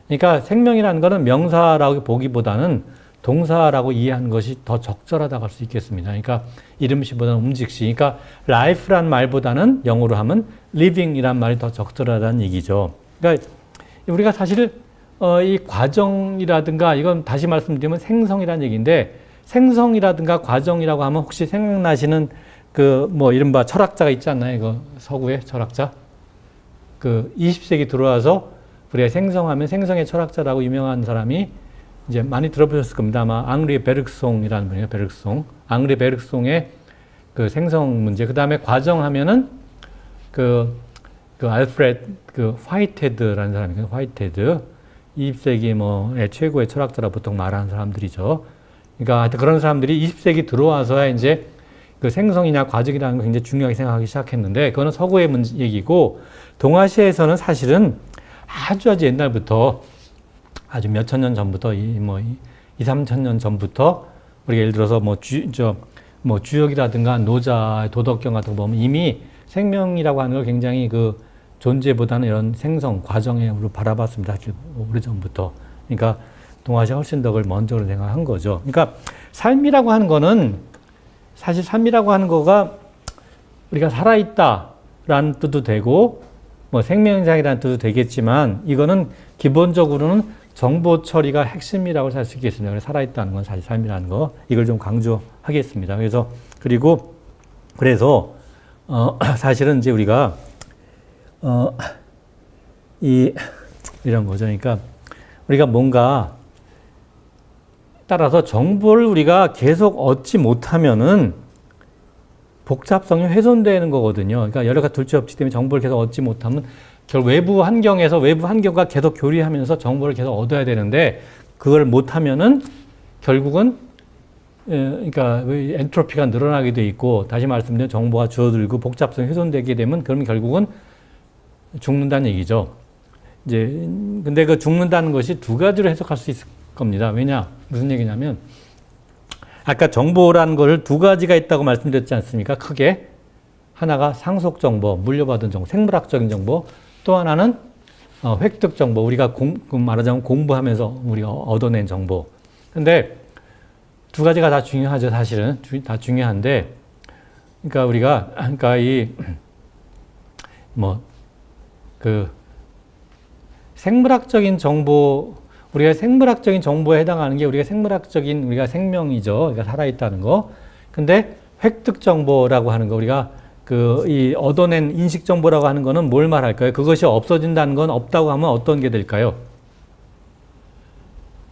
S2: 그러니까 생명이라는 거는 명사라고 보기보다는 동사라고 이해하는 것이 더 적절하다고 할 수 있겠습니다. 그러니까 이름씨보다는 움직시. 그러니까 life란 말보다는 영어로 하면 living이란 말이 더 적절하다는 얘기죠. 그러니까 우리가 사실 이 과정이라든가 이건 다시 말씀드리면 생성이라는 얘기인데 생성이라든가 과정이라고 하면 혹시 생각나시는 그 뭐 이른바 철학자가 있지 않나요? 이거 서구의 철학자. 그 20세기 들어와서 우리가 생성하면 생성의 철학자라고 유명한 사람이 이제 많이 들어보셨을 겁니다. 아마 앙리 베르그송이라는 분이에요. 베르그송. 앙리 베르그송의 그 생성 문제. 그 다음에 과정하면은 그 알프레드 그 화이테드라는 사람이거든요. 화이테드. 20세기 뭐의 최고의 철학자라 보통 말하는 사람들이죠. 그러니까 하여튼 그런 사람들이 20세기 들어와서야 이제 그 생성이냐 과정이라는 걸 굉장히 중요하게 생각하기 시작했는데 그거는 서구의 얘기고 동아시아에서는 사실은 아주 옛날부터 아주 몇천 년 전부터 2, 3천 년 전부터 우리가 예를 들어서 주역이라든가 노자 도덕경 같은 거 보면 이미 생명이라고 하는 걸 굉장히 그 존재보다는 이런 생성 과정으로 바라봤습니다. 오래전부터. 그러니까 동아시아 훨씬 더 그걸 먼저 생각한 거죠. 그러니까 삶이라고 하는 거는 사실 삶이라고 하는 거가 우리가 살아있다라는 뜻도 되고 뭐 생명장이라는 뜻도 되겠지만 이거는 기본적으로는 정보 처리가 핵심이라고 할 수 있겠습니다. 그래서 살아있다는 건 사실 삶이라는 거 이걸 좀 강조하겠습니다. 그래서 사실은 이제 우리가 이런 거죠. 그러니까 우리가 뭔가 따라서 정보를 우리가 계속 얻지 못하면은 복잡성이 훼손되는 거거든요. 그러니까 여러 가지 둘째 없기 때문에 정보를 계속 얻지 못하면 결국 외부 환경과 계속 교류하면서 정보를 계속 얻어야 되는데 그걸 못하면은 결국은 그러니까 엔트로피가 늘어나게 돼 있고 다시 말씀드리면 정보가 줄어들고 복잡성이 훼손되게 되면 그러면 결국은 죽는다는 얘기죠. 이제 근데 그 죽는다는 것이 두 가지로 해석할 수 있을 겁니다. 왜냐? 무슨 얘기냐면 아까 정보라는 걸 두 가지가 있다고 말씀드렸지 않습니까? 크게 하나가 상속 정보, 물려받은 정보, 생물학적인 정보, 또 하나는 획득 정보, 우리가 말하자면 공부하면서 우리가 얻어낸 정보. 근데 두 가지가 다 중요하죠, 사실은. 다 중요한데, 그러니까 생물학적인 정보, 우리가 생물학적인 정보에 해당하는 게 우리가 생명이죠. 그러니까 살아있다는 거. 근데 획득 정보라고 하는 거, 우리가 이 얻어낸 인식 정보라고 하는 거는 뭘 말할까요? 그것이 없어진다는 건 없다고 하면 어떤 게 될까요?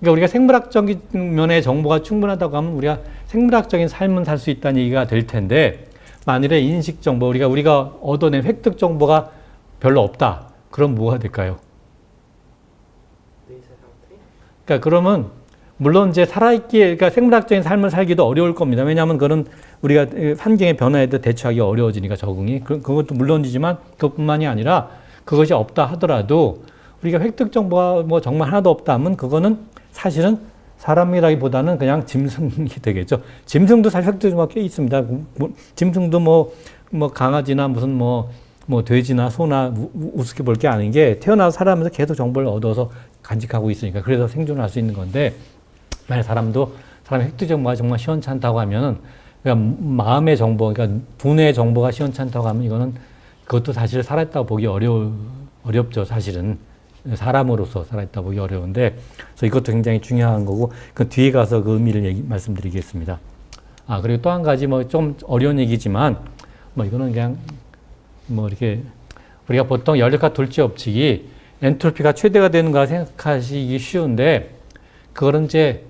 S2: 그러니까 우리가 생물학적인 면의 정보가 충분하다고 하면 우리가 생물학적인 삶은 살 수 있다는 얘기가 될 텐데 만일에 인식 정보, 우리가 얻어낸 획득 정보가 별로 없다. 그럼 뭐가 될까요? 그러니까 그러면 물론 이제 그러니까 생물학적인 삶을 살기도 어려울 겁니다. 왜냐하면 그거는 우리가 환경의 변화에 대처하기 어려워지니까 적응이. 그것도 물론이지만 그것뿐만이 아니라 그것이 없다 하더라도 우리가 획득 정보가 뭐 정말 하나도 없다 하면 그거는 사실은 사람이라기보다는 그냥 짐승이 되겠죠. 짐승도 사실 획득 정보가 꽤 있습니다. 짐승도 뭐 강아지나 무슨 뭐 돼지나 소나 우습게 볼 게 아닌 게 태어나서 살아가면서 계속 정보를 얻어서 간직하고 있으니까 그래서 생존할 수 있는 건데 만약 사람의 획득 정보가 정말 시원찮다고 하면은 그러니까 마음의 정보, 그러니까 두뇌의 정보가 시원찮다고 하면 이거는 그것도 사실 살아있다고 보기 어렵죠, 사실은. 사람으로서 살아있다고 보기 어려운데 그래서 이것도 굉장히 중요한 거고 그 뒤에 가서 그 의미를 말씀드리겠습니다. 그리고 또 한 가지 좀 어려운 얘기지만 이거는 그냥 이렇게 우리가 보통 열역학 둘째 법칙이 엔트로피가 최대가 되는 거라 생각하시기 쉬운데 그거는 이제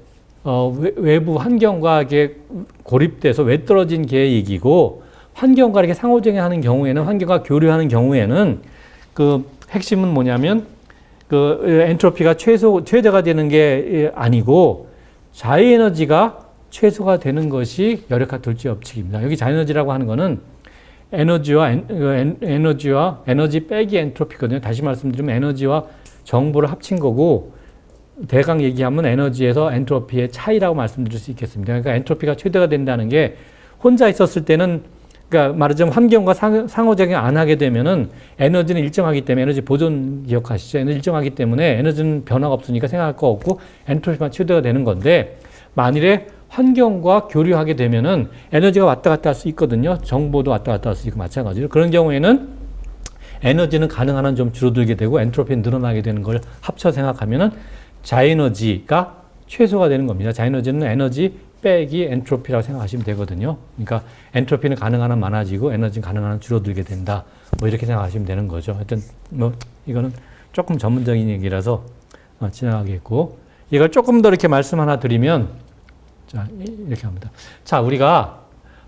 S2: 외부 환경과 이게 고립돼서 외떨어진 개의 얘기고 환경과 이렇게 상호작용하는 경우에는 환경과 교류하는 경우에는 그 핵심은 뭐냐면 그 엔트로피가 최대가 되는 게 아니고 자유에너지가 최소가 되는 것이 열역학 둘째 법칙입니다. 여기 자유에너지라고 하는 거는 에너지와 에너지 빼기 엔트로피거든요. 다시 말씀드리면 에너지와 정보를 합친 거고 대강 얘기하면 에너지에서 엔트로피의 차이라고 말씀드릴 수 있겠습니다. 그러니까 엔트로피가 최대가 된다는 게 혼자 있었을 때는 그러니까 말하자면 환경과 상호작용 안 하게 되면은 에너지는 일정하기 때문에 에너지 보존 기억하시죠? 에너지 일정하기 때문에 에너지는 변화가 없으니까 생각할 거 없고 엔트로피만 최대가 되는 건데 만일에 환경과 교류하게 되면은 에너지가 왔다 갔다 할 수 있거든요. 정보도 왔다 갔다 할 수 있고 마찬가지로 그런 경우에는 에너지는 가능한 한 좀 줄어들게 되고 엔트로피는 늘어나게 되는 걸 합쳐 생각하면은 자에너지가 최소가 되는 겁니다. 자에너지는 에너지 빼기 엔트로피라고 생각하시면 되거든요. 그러니까 엔트로피는 가능한 한 많아지고 에너지는 가능한 한 줄어들게 된다. 뭐 이렇게 생각하시면 되는 거죠. 하여튼 뭐 이거는 조금 전문적인 얘기라서 지나가겠고, 이걸 조금 더 이렇게 말씀 하나 드리면, 자, 이렇게 합니다. 자, 우리가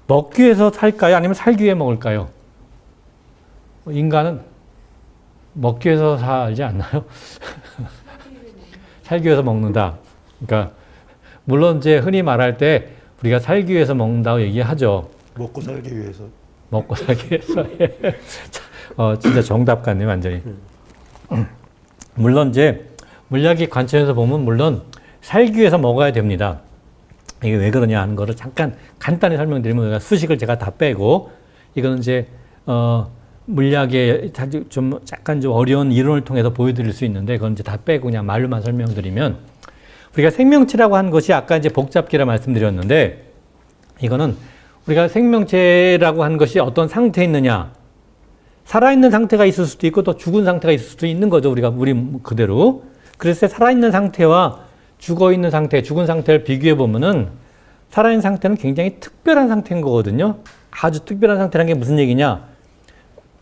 S2: 먹기 위해서 살까요? 아니면 살기 위해 먹을까요? 인간은 먹기 위해서 살지 않나요? 살기 위해서 먹는다. 그러니까 물론 이제 흔히 말할 때 우리가 살기 위해서 먹는다고 얘기하죠.
S3: 먹고 살기 위해서.
S2: 먹고 살기 위해서. 진짜 정답 같네요, 완전히. 물론 이제 물리학의 관점에서 보면 물론 살기 위해서 먹어야 됩니다. 이게 왜 그러냐 하는 거를 잠깐 간단히 설명드리면, 수식을 제가 다 빼고, 이거는 이제 물리학의 좀 약간 좀 어려운 이론을 통해서 보여드릴 수 있는데, 그건 이제 다 빼고 그냥 말로만 설명드리면, 우리가 생명체라고 하는 것이 아까 이제 복잡기라 말씀드렸는데, 이거는 우리가 생명체라고 하는 것이 어떤 상태에 있느냐, 살아있는 상태가 있을 수도 있고 또 죽은 상태가 있을 수도 있는 거죠. 우리 그대로. 그래서 살아있는 상태와 죽어있는 상태, 죽은 상태를 비교해 보면은 살아있는 상태는 굉장히 특별한 상태인 거거든요. 아주 특별한 상태라는 게 무슨 얘기냐?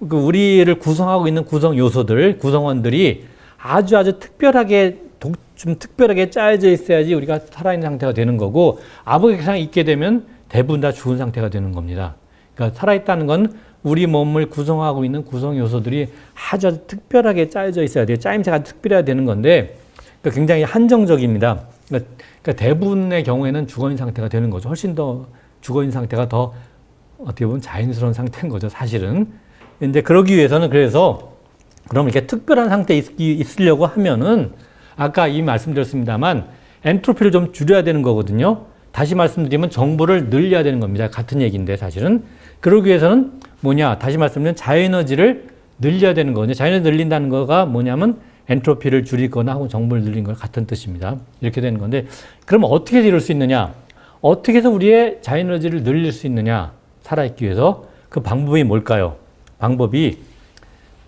S2: 그 우리를 구성하고 있는 구성 요소들, 구성원들이 아주 특별하게 좀 특별하게 짜여져 있어야지 우리가 살아있는 상태가 되는 거고, 아무 이상 있게 되면 대부분 다 죽은 상태가 되는 겁니다. 그러니까 살아있다는 건 우리 몸을 구성하고 있는 구성 요소들이 아주 특별하게 짜여져 있어야 돼요. 짜임새가 특별해야 되는 건데, 그러니까 굉장히 한정적입니다. 그러니까 대부분의 경우에는 죽어있는 상태가 되는 거죠. 훨씬 더 죽어있는 상태가 더 어떻게 보면 자연스러운 상태인 거죠, 사실은. 이제 그러기 위해서는, 그래서 그럼 이렇게 특별한 상태에 있으려고 하면은 아까 이 말씀드렸습니다만 엔트로피를 좀 줄여야 되는 거거든요. 다시 말씀드리면 정보를 늘려야 되는 겁니다. 같은 얘기인데 사실은. 그러기 위해서는 뭐냐? 다시 말씀드리면 자에너지를 늘려야 되는 거거든요. 자에너지 늘린다는 거가 뭐냐면 엔트로피를 줄이거나 하고 정보를 늘린 걸 같은 뜻입니다. 이렇게 되는 건데, 그러면 어떻게 이룰 수 있느냐? 어떻게 해서 우리의 자에너지를 늘릴 수 있느냐? 살아있기 위해서. 그 방법이 뭘까요? 방법이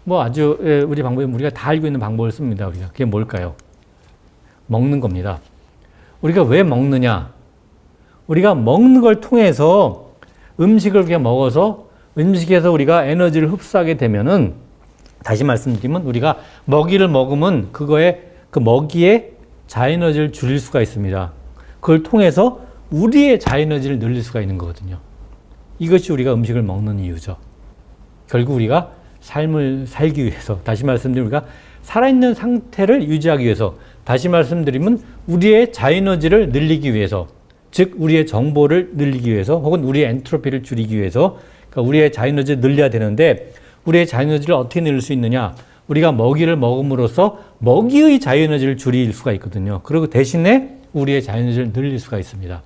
S2: 뭐 아주 우리 방법이 우리가 다 알고 있는 방법을 씁니다. 우리가. 그게 뭘까요? 먹는 겁니다. 우리가 왜 먹느냐? 우리가 먹는 걸 통해서 음식을 그냥 먹어서 음식에서 우리가 에너지를 흡수하게 되면은, 다시 말씀드리면 우리가 먹이를 먹으면 그 먹이의 자에너지를 줄일 수가 있습니다. 그걸 통해서 우리의 자에너지를 늘릴 수가 있는 거거든요. 이것이 우리가 음식을 먹는 이유죠. 결국 우리가 삶을 살기 위해서, 다시 말씀드리면 우리가 살아있는 상태를 유지하기 위해서, 다시 말씀드리면 우리의 자에너지를 늘리기 위해서, 즉 우리의 정보를 늘리기 위해서, 혹은 우리의 엔트로피를 줄이기 위해서, 그러니까 우리의 자에너지를 늘려야 되는데, 우리의 자에너지를 어떻게 늘릴 수 있느냐? 우리가 먹이를 먹음으로써 먹이의 자에너지를 줄일 수가 있거든요. 그리고 대신에 우리의 자에너지를 늘릴 수가 있습니다.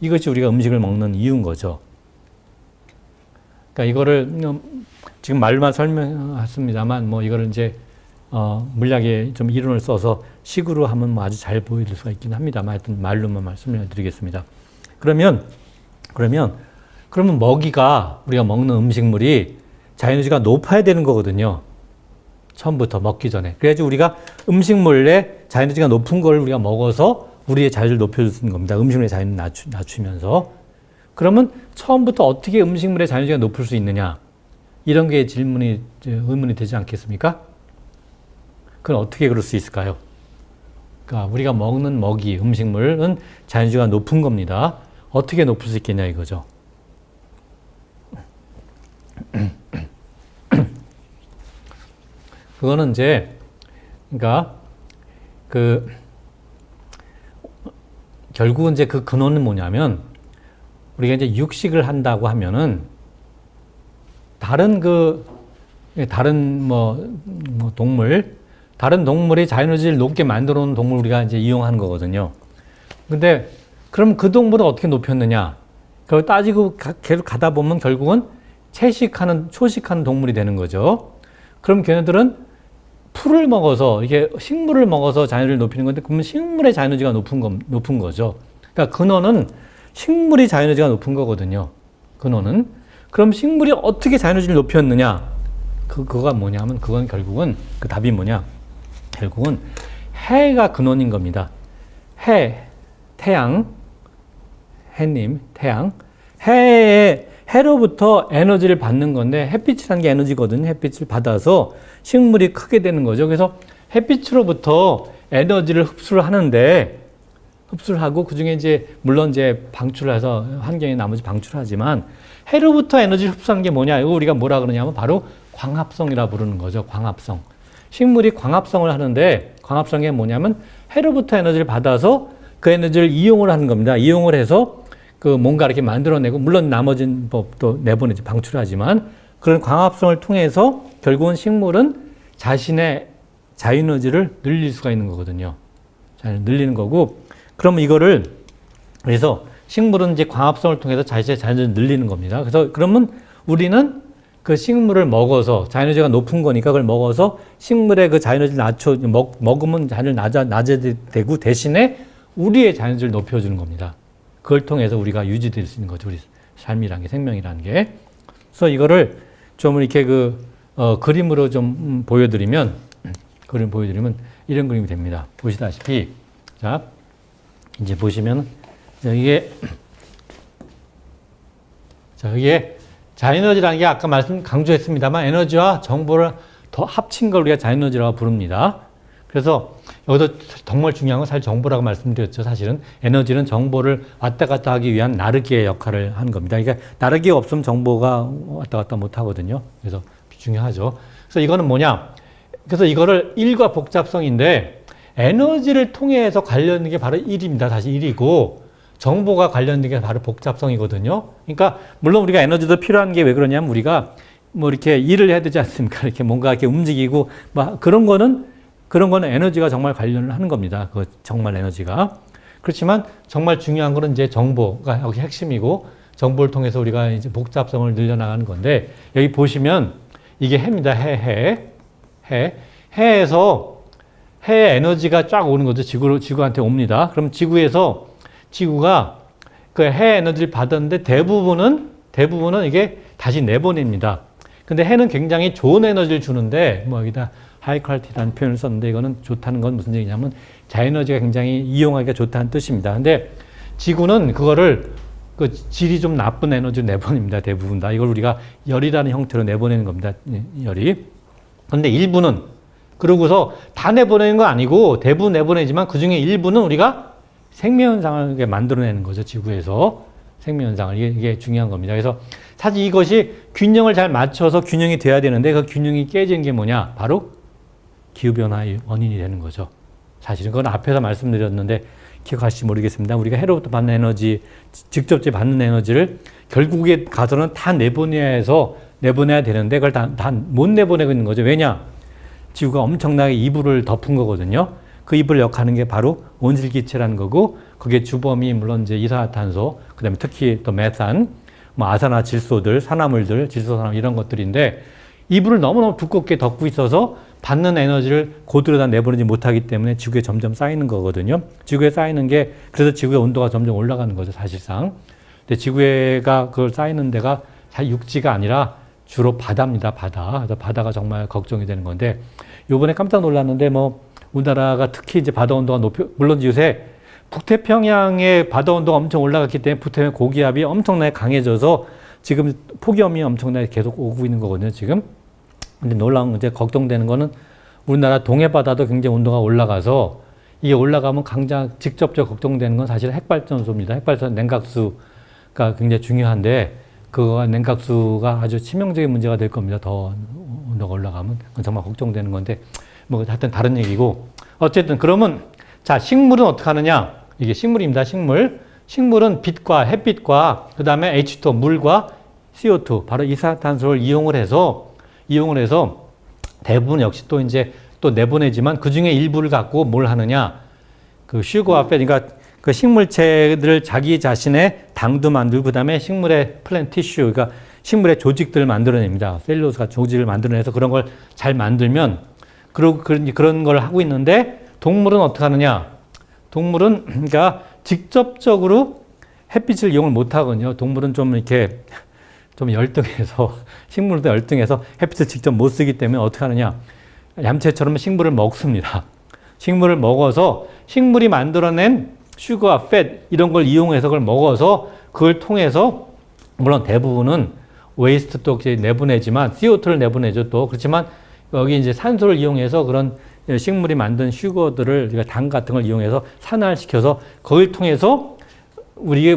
S2: 이것이 우리가 음식을 먹는 이유인 거죠. 그러니까 이거를 지금 말로만 설명했습니다만, 뭐 이거를 이제 물리학의 좀 이론을 써서 식으로 하면 뭐 아주 잘 보여줄 수가 있긴 합니다만, 하여튼 말로만 말씀을 드리겠습니다. 그러면 먹이가, 우리가 먹는 음식물이 자에너지가 높아야 되는 거거든요. 처음부터 먹기 전에. 그래야지 우리가 음식물에 자에너지가 높은 걸 우리가 먹어서 우리의 자유를 높여줄 수 있는 겁니다. 음식물의 자유를 낮추면서. 그러면 처음부터 어떻게 음식물의 자에너지가 높을 수 있느냐? 이런 게 의문이 되지 않겠습니까? 그건 어떻게 그럴 수 있을까요? 그러니까 우리가 먹는 먹이, 음식물은 자에너지가 높은 겁니다. 어떻게 높을 수 있겠냐 이거죠. 그거는 이제, 그러니까 결국은 이제 그 근원은 뭐냐면, 우리가 이제 육식을 한다고 하면은 다른 동물이 자에너지를 높게 만들어 놓은 동물 우리가 이제 이용하는 거거든요. 근데 그럼 그 동물은 어떻게 높였느냐? 그걸 따지고 계속 가다 보면 결국은 초식하는 동물이 되는 거죠. 그럼 걔네들은 풀을 먹어서, 이게 식물을 먹어서 자에너지를 높이는 건데, 그러면 식물의 자에너지가 높은 거죠. 그러니까 근원은 식물이 자에너지가 높은 거거든요. 근원은. 그럼 식물이 어떻게 자에너지를 높였느냐? 그거가 뭐냐면 그건 결국은 그 답이 뭐냐? 결국은 해가 근원인 겁니다. 태양, 해님, 태양, 해로부터 에너지를 받는 건데 햇빛이라는 게 에너지거든요. 햇빛을 받아서 식물이 크게 되는 거죠. 그래서 햇빛으로부터 에너지를 흡수를 하는데 흡수를 하고 그 중에 이제 물론 이제 방출을 해서 환경에 나머지 방출을 하지만 해로부터 에너지를 흡수하는 게 뭐냐? 이거 우리가 뭐라 그러냐면 바로 광합성이라 부르는 거죠. 광합성. 식물이 광합성을 하는데 광합성이 뭐냐면 해로부터 에너지를 받아서 그 에너지를 이용을 하는 겁니다. 이용을 해서 그 뭔가 이렇게 만들어내고 물론 나머지는 또 내보내지 방출하지만 그런 광합성을 통해서 결국은 식물은 자신의 자유에너지를 늘릴 수가 있는 거거든요. 잘 늘리는 거고 그럼 이거를 그래서 식물은 이제 광합성을 통해서 자신의 자유에너지를 늘리는 겁니다. 그래서 그러면 우리는 그 식물을 먹어서 자유에너지가 높은 거니까 그걸 먹어서 식물의 그 자유에너지를 먹으면 자유를 낮아지고 대신에 우리의 자유에너지를 높여주는 겁니다. 그걸 통해서 우리가 유지될 수 있는 거죠. 우리 삶이라는 게, 생명이라는 게. 그래서 이거를 좀 이렇게 그림으로 좀 보여드리면 이런 그림이 됩니다. 보시다시피, 자, 이제 보시면, 이게 자유에너지라는 게 아까 강조했습니다만 에너지와 정보를 더 합친 걸 우리가 자유에너지라고 부릅니다. 그래서 여기서 정말 중요한 건 사실 정보라고 말씀드렸죠. 사실은 에너지는 정보를 왔다 갔다 하기 위한 나르기의 역할을 하는 겁니다. 그러니까 나르기가 없으면 정보가 왔다 갔다 못 하거든요. 그래서 중요하죠. 그래서 이거는 뭐냐? 그래서 이거를 1과 복잡성인데 에너지를 통해서 관련된 게 바로 1입니다. 다시 1이고 정보가 관련된 게 바로 복잡성이거든요. 그러니까 물론 우리가 에너지도 필요한 게 왜 그러냐면 우리가 뭐 이렇게 일을 해야 되지 않습니까? 이렇게 뭔가 이렇게 움직이고 막 그런 거는 에너지가 정말 관련을 하는 겁니다. 그 정말 에너지가. 그렇지만 정말 중요한 거는 이제 정보가 여기 핵심이고 정보를 통해서 우리가 이제 복잡성을 늘려나가는 건데 여기 보시면 이게 해입니다. 해에서 해의 에너지가 쫙 오는 거죠. 지구한테 옵니다. 그럼 지구가 그 해 에너지를 받았는데 대부분은 이게 다시 내보냅니다. 근데 해는 굉장히 좋은 에너지를 주는데 뭐 여기다 하이 퀄리티라는 표현을 썼는데 이거는 좋다는 건 무슨 얘기냐면 자에너지가 굉장히 이용하기가 좋다는 뜻입니다. 근데 지구는 그거를 그 질이 좀 나쁜 에너지를 내보냅니다. 대부분 다. 이걸 우리가 열이라는 형태로 내보내는 겁니다. 열이. 근데 일부는 그러고서 다 내보내는 건 아니고 대부분 내보내지만 그 중에 일부는 우리가 생명현상을 만들어내는 거죠. 지구에서 생명현상을. 이게 중요한 겁니다. 그래서 사실 이것이 균형을 잘 맞춰서 균형이 돼야 되는데 그 균형이 깨지는 게 뭐냐? 바로 기후변화의 원인이 되는 거죠. 사실은 그건 앞에서 말씀드렸는데 기억하실지 모르겠습니다. 우리가 해로부터 받는 에너지, 직접적으로 받는 에너지를 결국에 가서는 다 내보내야 되는데 그걸 다 못 내보내고 있는 거죠. 왜냐? 지구가 엄청나게 이불을 덮은 거거든요. 그 이불을 역하는 게 바로 온실기체라는 거고 그게 주범이 물론 이제 이산화탄소, 그다음에 특히 또 메탄, 뭐 아산화질소들, 산화물들, 질소산화 이런 것들인데 이불을 너무너무 두껍게 덮고 있어서 받는 에너지를 고도로 다 내보내지 못하기 때문에 지구에 점점 쌓이는 거거든요. 지구에 쌓이는 게 그래서 지구의 온도가 점점 올라가는 거죠, 사실상. 근데 지구가 그걸 쌓이는 데가 사실 육지가 아니라 주로 바다입니다, 바다. 그래서 바다가 정말 걱정이 되는 건데 요번에 깜짝 놀랐는데 뭐 우리나라가 특히 이제 바다 온도가 물론 요새 북태평양의 바다 온도가 엄청 올라갔기 때문에 북태평양 고기압이 엄청나게 강해져서 지금 폭염이 엄청나게 계속 오고 있는 거거든요, 지금. 근데 놀라운 이제 걱정되는 거는 우리나라 동해 바다도 굉장히 온도가 올라가서 이게 올라가면 직접적으로 걱정되는 건 사실 핵발전소입니다. 핵발전 냉각수가 굉장히 중요한데 그거가 냉각수가 아주 치명적인 문제가 될 겁니다. 더 온도가 올라가면 그건 정말 걱정되는 건데 뭐 하여튼 다른 얘기고 어쨌든 그러면 자 식물은 어떻게 하느냐? 이게 식물입니다. 식물은 빛과 햇빛과 그 다음에 H2O 물과 CO2 바로 이산화탄소를 이용을 해서 대부분 역시 또 이제 또 내보내지만 그 중에 일부를 갖고 뭘 하느냐? 그 슈거와 팻, 그러니까 그 식물체들 자기 자신의 당도 만들고 그 다음에 식물의 플랜트 티슈, 그러니까 식물의 조직들을 만들어냅니다. 셀룰로스가 조직을 만들어내서 그런 걸 잘 만들면 그런 걸 하고 있는데 동물은 어떻게 하느냐? 동물은 그러니까 직접적으로 햇빛을 이용을 못 하거든요. 동물은 좀 이렇게 좀 열등해서 식물도 열등해서 햇빛을 직접 못 쓰기 때문에 어떻게 하느냐? 얌체처럼 식물을 먹습니다. 식물을 먹어서 식물이 만들어낸 슈거와 팻 이런 걸 이용해서 그걸 먹어서 그걸 통해서 물론 대부분은 웨이스트 또 내보내지만 CO2를 내보내죠 또 그렇지만 여기 이제 산소를 이용해서 그런 식물이 만든 슈거들을 우리가 당 같은 걸 이용해서 산화시켜서 그걸 통해서 우리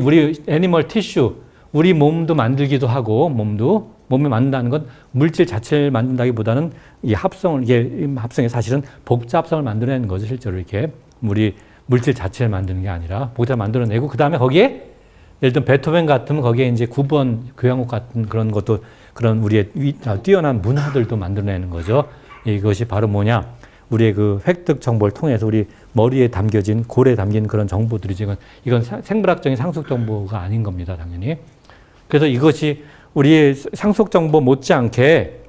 S2: 애니멀 티슈 우리 몸도 만들기도 하고 몸을 만든다는 건 물질 자체를 만든다기보다는 이 합성을 이게 합성이 사실은 복잡 합성을 만들어내는 거죠 실제로 이렇게 우리 물질 자체를 만드는 게 아니라 복잡 만들어내고 그 다음에 거기에 예를 들면 베토벤 같으면 거기에 이제 9번 교향곡 같은 그런 것도 그런 우리의 뛰어난 문화들도 만들어내는 거죠. 이것이 바로 뭐냐? 우리의 그 획득 정보를 통해서 우리 머리에 담겨진 골에 담긴 그런 정보들이지 이건 생물학적인 상속 정보가 아닌 겁니다, 당연히. 그래서 이것이 우리의 상속 정보 못지않게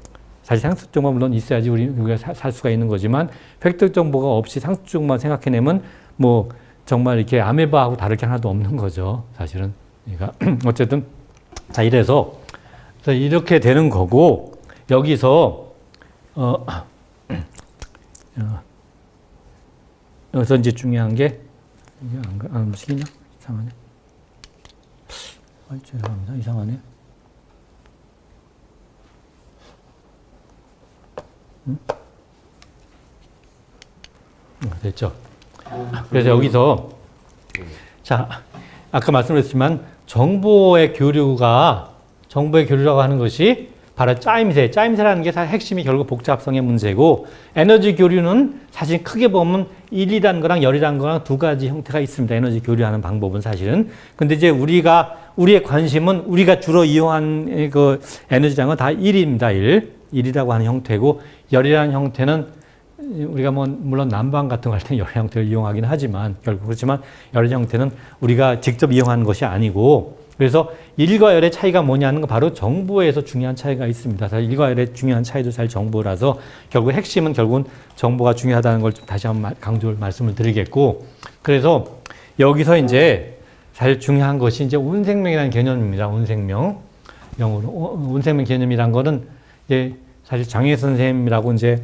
S2: 사실 상속 정보가 물론 있어야지 우리가 살 수가 있는 거지만 획득 정보가 없이 상속 정보만 생각해내면 뭐 정말 이렇게 아메바하고 다를 게 하나도 없는 거죠, 사실은. 그러니까 어쨌든 자 이래서 이렇게 되는 거고 여기서 여기서 이제 중요한 게 이게 안 움직이냐? 이상하네. 죄송합니다. 이상하네. 됐죠. 그래서 여기서 자 아까 말씀드렸지만 정보의 교류라고 하는 것이 바로 짜임새라는 게 사실 핵심이 결국 복잡성의 문제고 에너지 교류는 사실 크게 보면 1이라는 거랑 열이라는 거랑 두 가지 형태가 있습니다. 에너지 교류하는 방법은 사실은. 근데 이제 우리의 관심은 우리가 주로 이용한 그 에너지량은 다 1입니다. 1이라고 하는 형태고 열이라는 형태는 우리가 뭐 물론 난방 같은 거 할 때는 열의 형태를 이용하긴 하지만 결국 그렇지만 열의 형태는 우리가 직접 이용하는 것이 아니고 그래서 1과 열의 차이가 뭐냐는 건 바로 정보에서 중요한 차이가 있습니다. 사실 1과 열의 중요한 차이도 사실 정보라서 결국 핵심은 결국은 정보가 중요하다는 걸 좀 다시 한번 말씀을 드리겠고 그래서 여기서 이제 사실 중요한 것이 이제 온생명이라는 개념입니다. 온생명. 영어로 온생명 개념이란 거는 이제 사실 장혜 선생님이라고 이제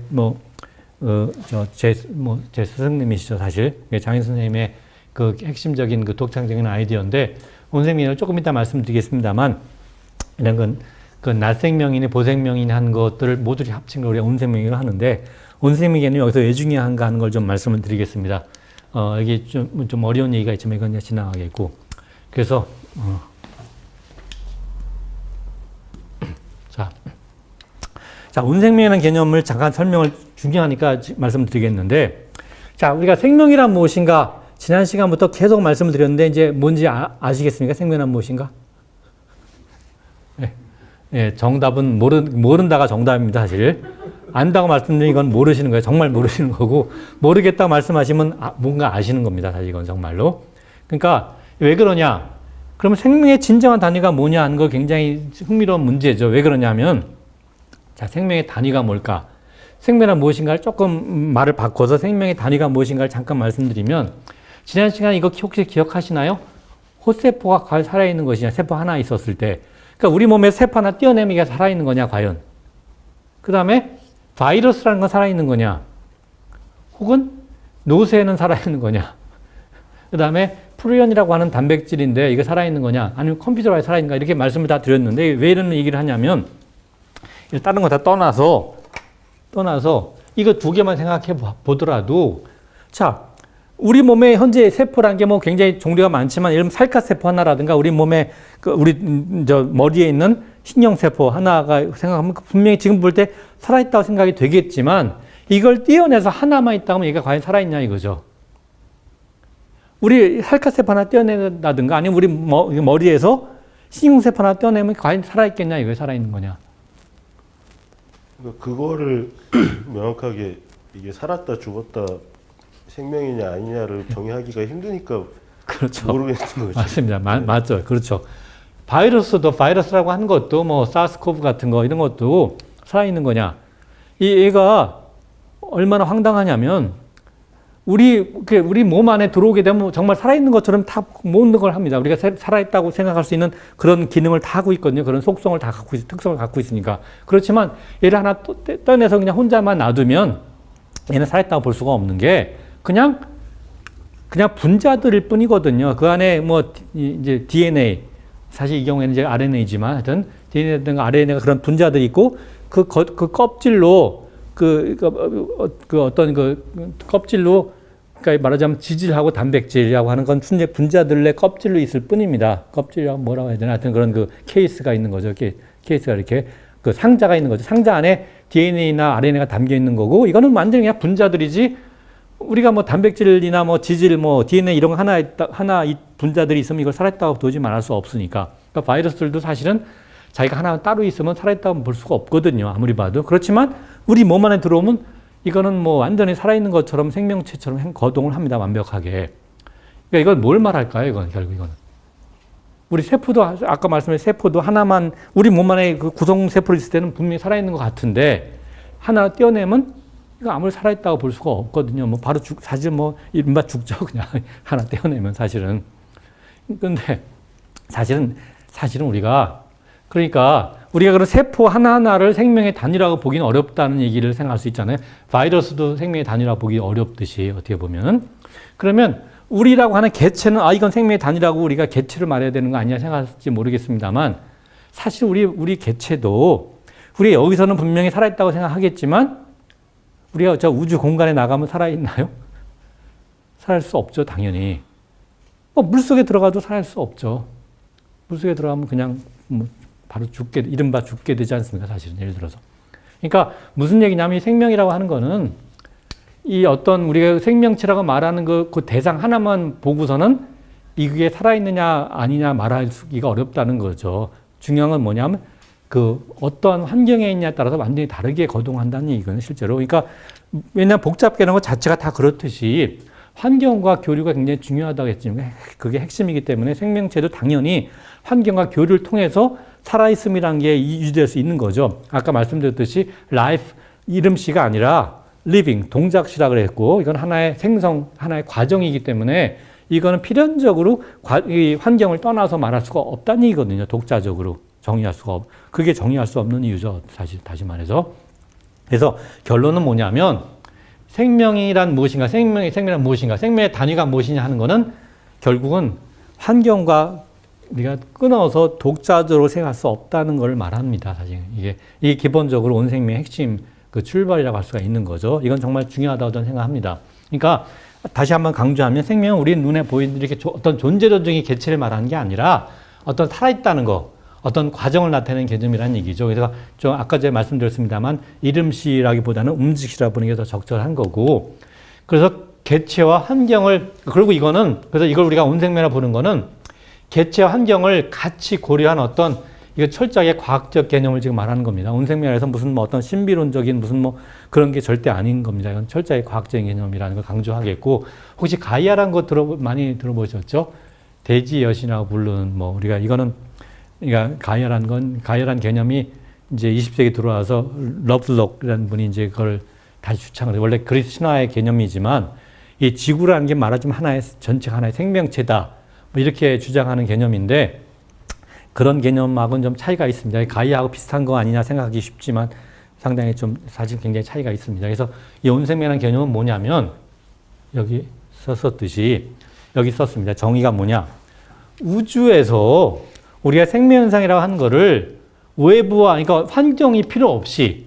S2: 제 스승님이시죠, 사실. 장혜 선생님의 그 핵심적인 그 독창적인 아이디어인데, 온생명을 조금 이따 말씀드리겠습니다만, 이런 건, 그 낮생명이니 보생명이니 하는 것들을 모두 합친 걸 우리가 온생명이라고 하는데, 온생명 개념이 여기서 왜 중요한가 하는 걸 좀 말씀을 드리겠습니다. 이게 좀 어려운 얘기가 있지만 이건 지나가겠고. 그래서, 자, 온생명이라는 개념을 잠깐 설명을 중요하니까 말씀드리겠는데, 자, 우리가 생명이란 무엇인가 지난 시간부터 계속 말씀을 드렸는데 이제 뭔지 아시겠습니까? 생명이란 무엇인가? 예, 정답은 모른다가 정답입니다, 사실. 안다고 말씀드린 건 모르시는 거예요. 정말 모르시는 거고, 모르겠다고 말씀하시면 뭔가 아시는 겁니다, 사실 이건 정말로. 그러니까 왜 그러냐? 그러면 생명의 진정한 단위가 뭐냐 하는 거 굉장히 흥미로운 문제죠. 왜 그러냐면, 자, 생명의 단위가 뭘까? 생명은 무엇인가를 조금 말을 바꿔서 생명의 단위가 무엇인가를 잠깐 말씀드리면 지난 시간에 이거 혹시 기억하시나요? 호세포가 과연 살아있는 것이냐? 세포 하나 있었을 때. 그러니까 우리 몸에 세포 하나 떼어내면 이게 살아있는 거냐, 과연? 그 다음에 바이러스라는 건 살아있는 거냐? 혹은 노쇠는 살아있는 거냐? 그 다음에 프리온이라고 하는 단백질인데 이거 살아있는 거냐? 아니면 컴퓨터가 살아있는 거냐? 이렇게 말씀을 다 드렸는데 왜 이런 얘기를 하냐면 다른 거 다 떠나서 이거 두 개만 생각해 보더라도 자, 우리 몸에 현재 세포라는 게 뭐 굉장히 종류가 많지만 예를 들면 살갗세포 하나라든가 우리 몸에 우리 머리에 있는 신경세포 하나가 생각하면 분명히 지금 볼 때 살아있다고 생각이 되겠지만 이걸 떼어내서 하나만 있다 하면 얘가 과연 살아있냐 이거죠. 우리 살갗세포 하나 떼어낸다든가 아니면 우리 머리에서 신경세포 하나 떼어내면 과연 살아있겠냐 이거 살아있는 거냐.
S3: 그거를 명확하게 이게 살았다 죽었다 생명이냐 아니냐를 정의하기가 힘드니까
S2: 그렇죠.
S3: 모르겠는 거죠.
S2: 맞습니다. 맞죠. 그렇죠. 바이러스라고 하는 것도 뭐 사스코브 같은 거 이런 것도 살아있는 거냐. 얘가 얼마나 황당하냐면 우리 몸 안에 들어오게 되면 정말 살아있는 것처럼 다 모든 걸 합니다. 우리가 살아있다고 생각할 수 있는 그런 기능을 다 하고 있거든요. 그런 속성을 다 갖고 특성을 갖고 있으니까. 그렇지만 얘를 하나 떼내서 그냥 혼자만 놔두면 얘는 살아있다고 볼 수가 없는 게 그냥 분자들일 뿐이거든요. 그 안에 뭐 이제 DNA, 사실 이 경우에는 이제 RNA지만 하여튼 DNA든가 RNA가 그런 분자들이 있고 그 껍질로 어떤 껍질로 그러니까 말하자면 지질하고 단백질이라고 하는 건 분자들의 껍질로 있을 뿐입니다. 껍질이라고 뭐라고 해야 되나 하여튼 그런 그 케이스가 있는 거죠. 케이스가 이렇게 그 상자가 있는 거죠. 상자 안에 DNA나 RNA가 담겨 있는 거고 이거는 완전히 그냥 분자들이지 우리가 뭐 단백질이나 뭐 지질 뭐 DNA 이런 거 하나 이 분자들이 있으면 이걸 살아있다고 도저히 말할 수 없으니까. 그러니까 바이러스들도 사실은 자기가 하나 따로 있으면 살아있다고 볼 수가 없거든요. 아무리 봐도. 그렇지만 우리 몸 안에 들어오면 이거는 뭐 완전히 살아있는 것처럼 생명체처럼 거동을 합니다. 완벽하게. 그러니까 이건 뭘 말할까요? 이건 결국 이거는. 우리 세포도 아까 말씀드린 세포도 하나만 우리 몸 안에 그 구성 세포를 있을 때는 분명히 살아있는 것 같은데 하나 떼어내면 이거 아무리 살아있다고 볼 수가 없거든요. 뭐 바로 사실 뭐 이른바 죽죠. 그냥 하나 떼어내면 사실은. 근데 사실은 우리가 그러니까 우리가 그런 세포 하나하나를 생명의 단위라고 보기는 어렵다는 얘기를 생각할 수 있잖아요. 바이러스도 생명의 단위라고 보기 어렵듯이 어떻게 보면. 그러면 우리라고 하는 개체는 이건 생명의 단위라고 우리가 개체를 말해야 되는 거 아니냐 생각할지 모르겠습니다만 사실 우리 개체도 우리 여기서는 분명히 살아있다고 생각하겠지만 우리가 저 우주 공간에 나가면 살아있나요? 살아있을 수 없죠, 당연히. 뭐 물속에 들어가도 살아있을 수 없죠. 물속에 들어가면 그냥 뭐 바로 이른바 죽게 되지 않습니까? 사실은 예를 들어서. 그러니까 무슨 얘기냐면 이 생명이라고 하는 거는 이 어떤 우리가 생명체라고 말하는 그 대상 하나만 보고서는 이게 살아있느냐 아니냐 말할 수기가 어렵다는 거죠. 중요한 건 뭐냐면 그 어떤 환경에 있냐에 따라서 완전히 다르게 거동한다는 얘기거든요, 실제로. 그러니까 왜냐하면 복잡게 하는 것 자체가 다 그렇듯이 환경과 교류가 굉장히 중요하다고 했지만 그게 핵심이기 때문에 생명체도 당연히 환경과 교류를 통해서 살아있음이라는 게 유지될 수 있는 거죠. 아까 말씀드렸듯이 life 이름씨가 아니라 living 동작시라 그랬고 이건 하나의 생성, 하나의 과정이기 때문에 이거는 필연적으로 이 환경을 떠나서 말할 수가 없다는 얘기거든요. 독자적으로 정의할 수가 그게 정의할 수 없는 이유죠. 다시 말해서. 그래서 결론은 뭐냐면 생명이란 무엇인가, 생명이란 무엇인가, 생명의 단위가 무엇이냐 하는 거는 결국은 환경과 우리가 끊어서 독자적으로 생각할 수 없다는 걸 말합니다. 사실 이게 기본적으로 온 생명의 핵심 그 출발이라고 할 수가 있는 거죠. 이건 정말 중요하다고 저는 생각합니다. 그러니까 다시 한번 강조하면 생명은 우리 눈에 보이는 이렇게 어떤 존재론적인 개체를 말하는 게 아니라 어떤 살아있다는 거, 어떤 과정을 나타내는 개념이라는 얘기죠. 그래서 좀 아까 제가 말씀드렸습니다만 이름씨라기보다는 움직이라 보는 게 더 적절한 거고 그래서 개체와 환경을 그리고 그래서 이걸 우리가 온 생명이라 보는 거는 개체와 환경을 같이 고려한 어떤 이거 철저하게 과학적 개념을 지금 말하는 겁니다. 온 생명에서 무슨 뭐 어떤 신비론적인 무슨 뭐 그런 게 절대 아닌 겁니다. 이건 철저하게 과학적인 개념이라는 걸 강조하겠고 혹시 가이아라는 거 많이 들어보셨죠? 대지 여신이라고 부르는 뭐 우리가 이거는 그러니까 가이아라는 개념이 이제 20세기 들어와서 러블록이라는 분이 이제 그걸 다시 주창을 해요. 원래 그리스 신화의 개념이지만 이 지구라는 게 말하자면 전체가 하나의 생명체다. 뭐 이렇게 주장하는 개념인데 그런 개념하고는 좀 차이가 있습니다. 가이아하고 비슷한 거 아니냐 생각하기 쉽지만 상당히 좀 사실 굉장히 차이가 있습니다. 그래서 이 온생명이라는 개념은 뭐냐면 여기 썼듯이 여기 썼습니다. 정의가 뭐냐? 우주에서 우리가 생명현상이라고 하는 거를 외부와 그러니까 환경이 필요 없이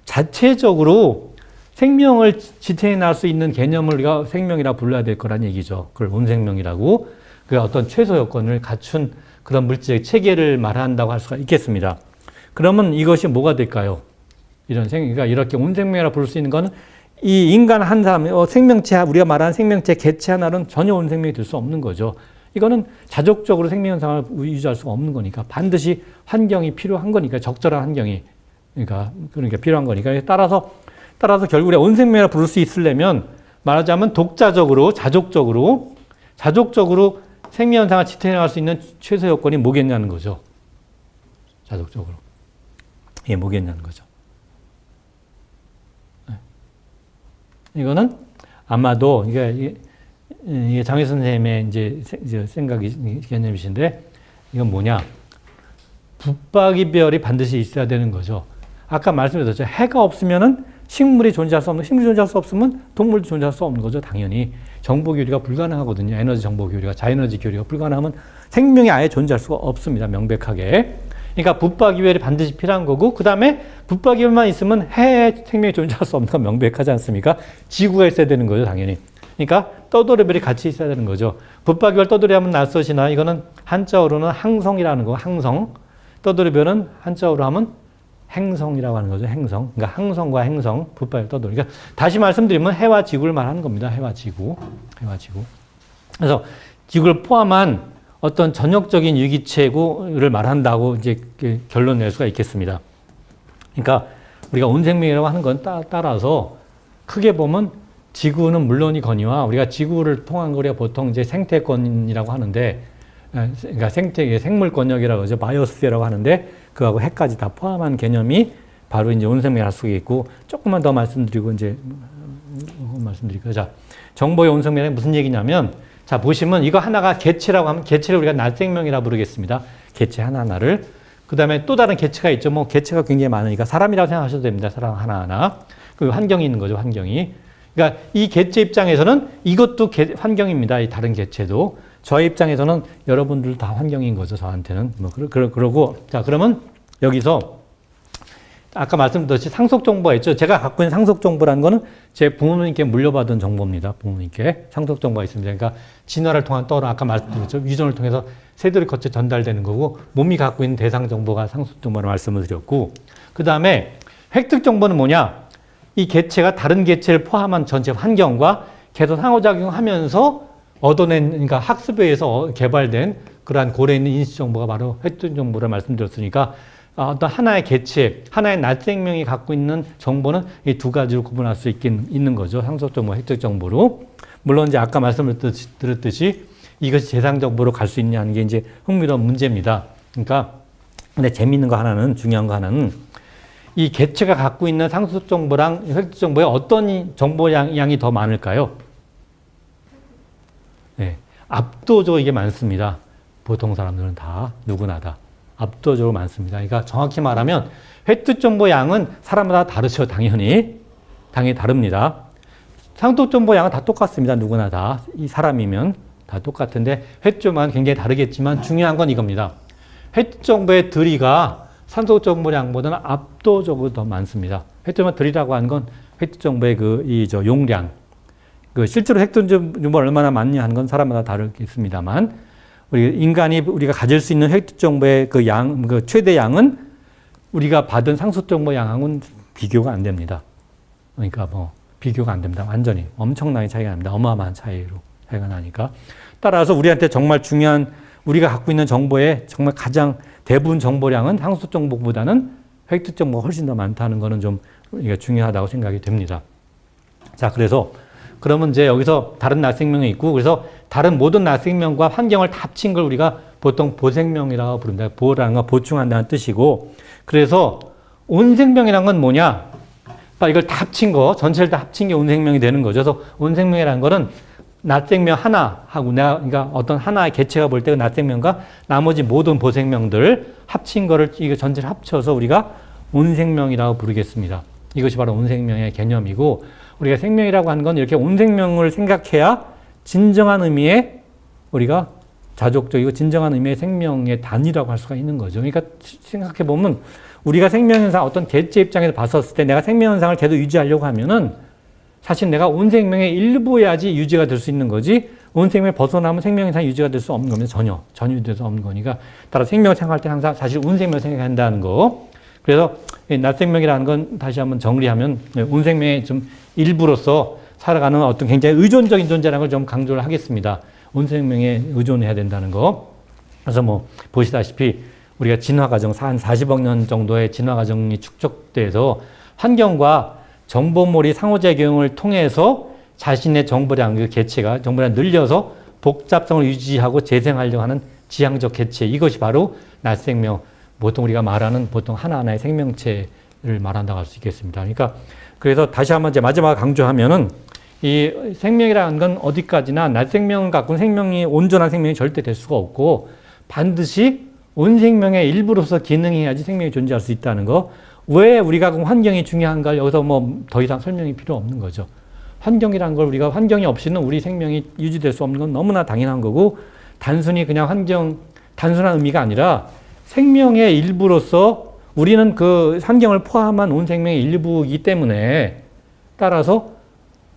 S2: 자체적으로 생명을 지탱해 날 수 있는 개념을 우리가 생명이라 불러야 될 거란 얘기죠. 그걸 온생명이라고 그 어떤 최소 요건을 갖춘 그런 물질의 체계를 말한다고 할 수가 있겠습니다. 그러면 이것이 뭐가 될까요? 그러니까 이렇게 온생명이라 부를 수 있는 것은 이 인간 한 사람, 생명체, 우리가 말하는 생명체 개체 하나는 전혀 온생명이 될 수 없는 거죠. 이거는 자족적으로 생명 현상을 유지할 수가 없는 거니까 반드시 환경이 필요한 거니까 적절한 환경이 그러니까 필요한 거니까 따라서 결국 우리가 온생명이라 부를 수 있으려면 말하자면 독자적으로 자족적으로 생명 현상을 지탱해 나갈 수 있는 최소 요건이 뭐겠냐는 거죠. 자족적으로. 이게 뭐겠냐는 거죠. 이거는 아마도 이게 장희 선생님의 이제 생각이 개념이신데 이건 뭐냐? 붙박이별이 반드시 있어야 되는 거죠. 아까 말씀드렸죠. 해가 없으면은 식물이 존재할 수 없는, 식물이 존재할 수 없으면 동물도 존재할 수 없는 거죠. 당연히 정보 교류가 불가능하거든요. 에너지 정보 교류가, 자에너지 교류가 불가능하면 생명이 아예 존재할 수가 없습니다. 명백하게. 그러니까 붙박이별이 반드시 필요한 거고, 그 다음에 붙박이별만 있으면 해에 생명이 존재할 수 없는 건 명백하지 않습니까? 지구가 있어야 되는 거죠, 당연히. 그러니까 떠돌이별이 같이 있어야 되는 거죠. 붙박이별 떠돌이 하면 낯서시나? 이거는 한자어로는 항성이라는 거, 항성. 떠돌이별은 한자어로 하면 행성이라고 하는 거죠, 행성. 그러니까 항성과 행성, 붙박이별 떠돌이. 그러니까 다시 말씀드리면 해와 지구를 말하는 겁니다. 해와 지구. 해와 지구. 그래서 지구를 포함한 어떤 전역적인 유기체를 말한다고 이제 결론 낼 수가 있겠습니다. 그러니까 우리가 온 생명이라고 하는 건 따라서 크게 보면 지구는 물론이거니와 우리가 지구를 통한 거 우리가 보통 이제 생태권이라고 하는데, 그러니까 생물권역이라고 하죠. 바이오스피어라고 하는데 그거하고 해까지 다 포함한 개념이 바로 이제 온 생명이라 할 수 있고, 조금만 더 말씀드리고 이제 말씀드릴게요. 자, 정보의 온 생명이 무슨 얘기냐면, 자, 보시면 이거 하나가 개체라고 하면 개체를 우리가 낫생명이라 부르겠습니다. 개체 하나하나를. 그 다음에 또 다른 개체가 있죠. 뭐 개체가 굉장히 많으니까 사람이라고 생각하셔도 됩니다. 사람 하나하나. 그리고 환경이 있는 거죠. 환경이. 그러니까 이 개체 입장에서는 이것도 환경입니다. 이 다른 개체도. 저의 입장에서는 여러분들 다 환경인 거죠. 저한테는. 뭐 그러고 자, 그러면 여기서 아까 말씀드렸듯이 상속 정보가 있죠. 제가 갖고 있는 상속 정보라는 거는 제 부모님께 물려받은 정보입니다. 부모님께 상속 정보가 있습니다. 그러니까 진화를 통한 아까 말씀드렸죠. 유전을 통해서 세대를 거쳐 전달되는 거고, 몸이 갖고 있는 대상 정보가 상속 정보라고 말씀을 드렸고, 그 다음에 획득 정보는 뭐냐? 이 개체가 다른 개체를 포함한 전체 환경과 계속 상호작용하면서 얻어낸, 그러니까 학습에 의해서 개발된 그러한 고래에 있는 인식 정보가 바로 획득 정보를 말씀드렸으니까, 어떤 하나의 개체, 하나의 낫생명이 갖고 있는 정보는 이 두 가지로 구분할 수 있는 거죠. 상속 정보, 획득 정보로. 물론 이제 아까 말씀을 드렸듯이 이것이 재상 정보로 갈 수 있냐는 게 이제 흥미로운 문제입니다. 그러니까 근데 재미있는 거 하나는, 중요한 거 하나는 이 개체가 갖고 있는 상속 정보랑 획득 정보에 어떤 정보 양이 더 많을까요? 네, 압도적으로 이게 많습니다. 보통 사람들은 다, 누구나 다. 압도적으로 많습니다. 그러니까 정확히 말하면 획득 정보 양은 사람마다 다르죠. 당연히 다릅니다. 상속 정보 양은 다 똑같습니다. 누구나 다. 이 사람이면 다 똑같은데 획득만 굉장히 다르겠지만 중요한 건 이겁니다. 획득 정보의 들이가 상속 정보량보다는 압도적으로 더 많습니다. 획득 정보 들이라고 하는 건 획득 정보의 용량. 실제로 획득 정보가 얼마나 많냐 하는 건 사람마다 다르겠습니다만, 우리가 가질 수 있는 획득 정보의 최대 양은 우리가 받은 상속 정보 양하고는 비교가 안 됩니다. 그러니까 비교가 안 됩니다. 완전히 엄청나게 차이가 납니다. 어마어마한 차이가 나니까. 따라서 우리한테 정말 중요한, 우리가 갖고 있는 정보의 정말 가장 대부분 정보량은 상속 정보보다는 획득 정보가 훨씬 더 많다는 거는 좀 우리가 중요하다고 생각이 됩니다. 자, 그러면 이제 여기서 다른 낫생명이 있고, 그래서 다른 모든 낫생명과 환경을 다 합친 걸 우리가 보통 보생명이라고 부릅니다. 보라는 건 보충한다는 뜻이고, 그래서 온생명이란 건 뭐냐? 이걸 다 합친 거, 전체를 다 합친 게 온생명이 되는 거죠. 그래서 온생명이라는 거는 낫생명 하나하고 그러니까 어떤 하나의 개체가 볼 때 그 낫생명과 나머지 모든 보생명들 합친 거를 이거 전체를 합쳐서 우리가 온생명이라고 부르겠습니다. 이것이 바로 온생명의 개념이고, 우리가 생명이라고 하는 건 이렇게 온생명을 생각해야 진정한 의미의, 우리가 자족적이고 진정한 의미의 생명의 단위라고 할 수가 있는 거죠. 그러니까 생각해 보면 우리가 생명현상, 어떤 개체 입장에서 봤었을 때 내가 생명현상을 계속 유지하려고 하면은 사실 내가 온 생명의 일부여야지 유지가 될 수 있는 거지, 온 생명을 벗어나면 생명현상이 유지가 될 수 없는 겁니다. 전혀 유지될 수 없는 거니까. 따라 생명을 생각할 때 항상 사실 온 생명을 생각한다는 거. 그래서 낫생명이라는 건 다시 한번 정리하면 온 생명의 좀 일부로서 살아가는 어떤 굉장히 의존적인 존재라는 걸 좀 강조를 하겠습니다. 온 생명에 의존해야 된다는 거. 그래서 보시다시피 우리가 진화 과정, 한 40억 년 정도의 진화 과정이 축적돼서 환경과 정보몰이 상호작용을 통해서 자신의 정보량, 그 개체가 정보량 늘려서 복잡성을 유지하고 재생하려고 하는 지향적 개체, 이것이 바로 낫생명, 보통 우리가 말하는 보통 하나하나의 생명체를 말한다고 할 수 있겠습니다. 그러니까 그래서 다시 한번 이제 마지막 강조하면은 이 생명이라는 건 어디까지나 낮 생명을 갖고는 생명이 온전한 생명이 절대 될 수가 없고 반드시 온 생명의 일부로서 기능해야지 생명이 존재할 수 있다는 거. 왜 우리가 그 환경이 중요한가 여기서 뭐 더 이상 설명이 필요 없는 거죠. 환경이라는 걸 우리가 환경이 없이는 우리 생명이 유지될 수 없는 건 너무나 당연한 거고 단순히 그냥 단순한 의미가 아니라 생명의 일부로서 우리는 그 환경을 포함한 온 생명의 일부이기 때문에 따라서